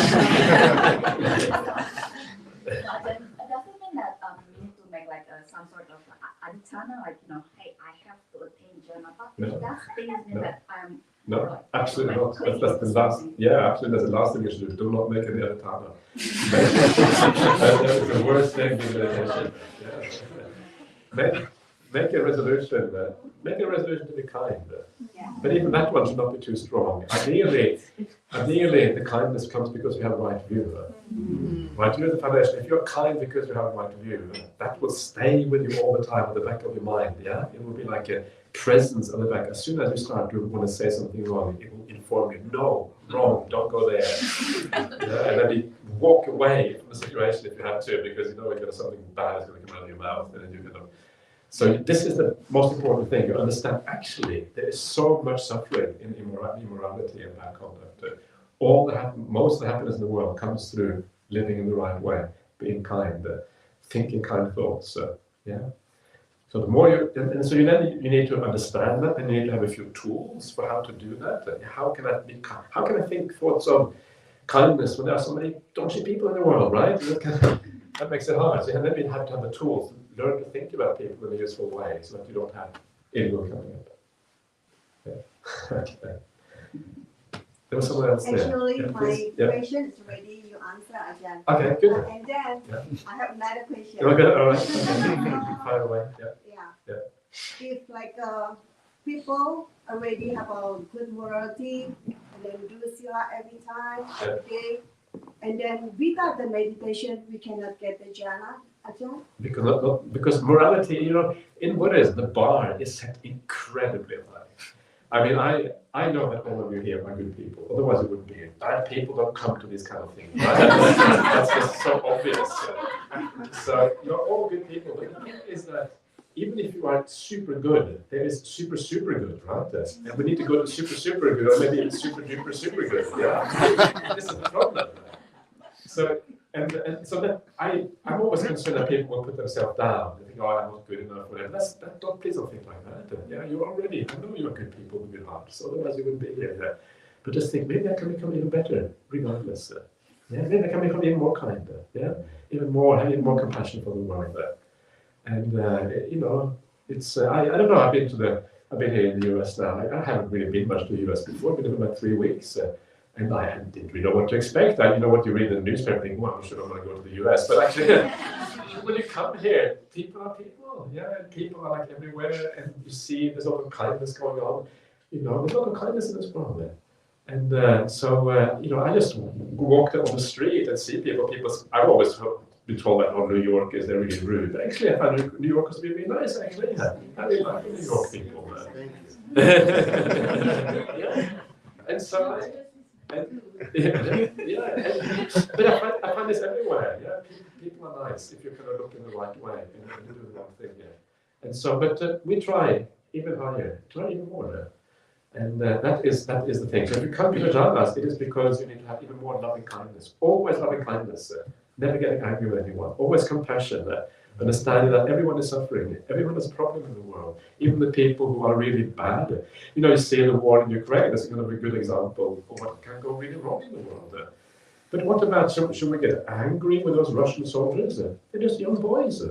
mean that we need to make like some sort of adhitana, like, hey, I have to attain jhana, but No. that doesn't mean No. that I'm No, absolutely not. clinging That's to the last. something. Yeah, absolutely. That's the last thing you should do. Do not make any adhitana. That is the worst thing in meditation. Yeah. Make a resolution. Make a resolution to be kind. Yeah. But even that one should not be too strong. Ideally, the kindness comes because you have a right view. Right view is the foundation. If you're kind because you have a right view, that will stay with you all the time at the back of your mind. Yeah, it will be like a presence on the back. As soon as you start to want to say something wrong, it will inform you. No, wrong. Don't go there. Yeah, and then you walk away from the situation if you have to, because you know something bad is going to come out of your mouth, and then you're going to. So this is the most important thing. You understand, actually, there is so much suffering in immorality and bad conduct. Most of the happiness in the world comes through living in the right way, being kind, thinking kind thoughts. Yeah. So the more you need to understand that, and you need to have a few tools for how to do that. How can I think thoughts of kindness when there are so many dodgy people in the world, right? That makes it hard. So then you have to have the tools. Learn to think about people in a useful way so that you don't have ego coming up. Yeah. Okay. There was someone else there. Actually, Yeah, my please. Yeah. question is ready. You answer again. Okay, good. And then Yeah. I have another question. Okay, all right. Okay. Fire away. Yeah. Yeah. If like people already have a good morality and then do sila every time, every day, and then without the meditation, we cannot get the jhana. Ajahn? Because morality, in Buddhism, the bar is set incredibly high. I mean, I know that all of you here are good people. Otherwise, it wouldn't be here. Bad people don't come to these kind of things. Right? That's just so obvious. So you're all good people. But the thing is that even if you are super good, there is super good, right? And we need to go to super good, or maybe even super good. Yeah, this is the problem. So. And so that I'm always concerned that people will put themselves down. They think, oh, I'm not good enough, whatever. Please don't think like that. Yeah, you're already. I know you're good people with good hearts. Otherwise, you wouldn't be here. Yeah. But just think, maybe I can become even better, regardless. Yeah, maybe I can become even more kinder. Yeah, even more compassion for the world. And it's I don't know. I've been here in the US now. I haven't really been much to the US before. I've been about 3 weeks. And I didn't really know what to expect. You know what you read in the newspaper, think, well, I'm sure I'm going to go to the US. But actually, when you come here, people are people. Yeah, and people are like everywhere, and you see there's a lot of kindness going on. There's a lot of kindness in this world. And I just walk on the street and see people. I've always been told that New Yorkers, they're really rude. But actually, I find New Yorkers to be really nice. Actually, I really like New York people. Yeah. And so. But I find this everywhere. Yeah, people are nice if you kind of look in the right way and do the wrong thing. Yeah, and so, but we try even higher, try even more, and that is the thing. So if you come to the Jhanas, it is because you need to have even more loving kindness, always loving kindness, never getting angry with anyone, always compassion. Understanding that everyone is suffering, everyone has a problem in the world, even the people who are really bad. You see the war in Ukraine, that's going to be a good example of what can go really wrong in the world. But what about, should we get angry with those Russian soldiers? They're just young boys.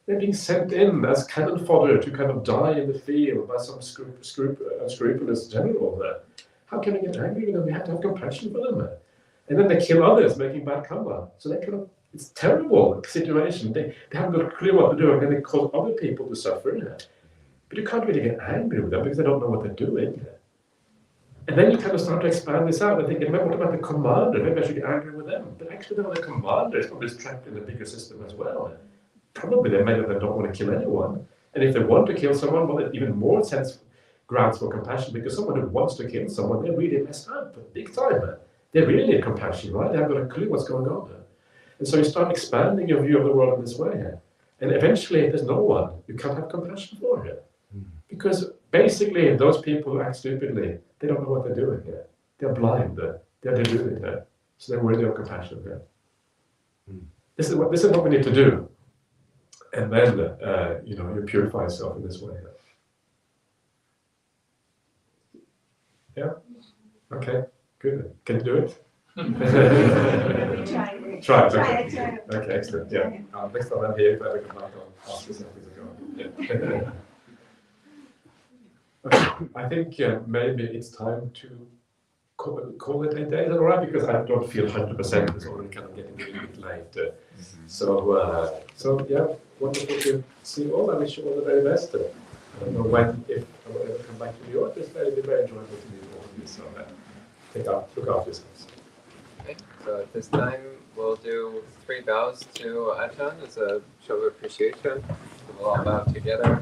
They're being sent in as cannon fodder to kind of die in the field by some unscrupulous general. How can we get angry with them? We have to have compassion for them. And then they kill others, making bad karma. So they kind of, it's a terrible situation. They haven't got a clue what to do, and then they cause other people to suffer. But you can't really get angry with them because they don't know what they're doing. And then you kind of start to expand this out and think, what about the commander? Maybe I should get angry with them. But actually, the commander is probably trapped in a bigger system as well. Probably many of them don't want to kill anyone. And if they want to kill someone, well, it even more sense grounds for compassion, because someone who wants to kill someone, they're really messed up, big time. They really need compassion, right? They haven't got a clue what's going on. And so you start expanding your view of the world in this way. And eventually, there's no one you can't have compassion for. Because basically, those people who act stupidly, they don't know what they're doing. They're blind. They're deluded. So they're worthy of compassion. This is what we need to do. And then, you purify yourself in this way. Yeah? Okay, good. Can you do it? We try. Try. Try. Okay, excellent. Yeah. Next time I'm here, if I ever come back, I'll ask you something to go on. Yeah. Okay, I think maybe it's time to call it a day. Is that all right? Because I don't feel 100%. It's already kind of getting a little bit late. So yeah, wonderful to see you all. I wish you all the very best. I don't know when, if I will ever come back to New York. It's very enjoyable to meet all of you. So look after yourselves. Okay, so at this time we'll do 3 bows to Ajahn as a show of appreciation. We'll all bow together.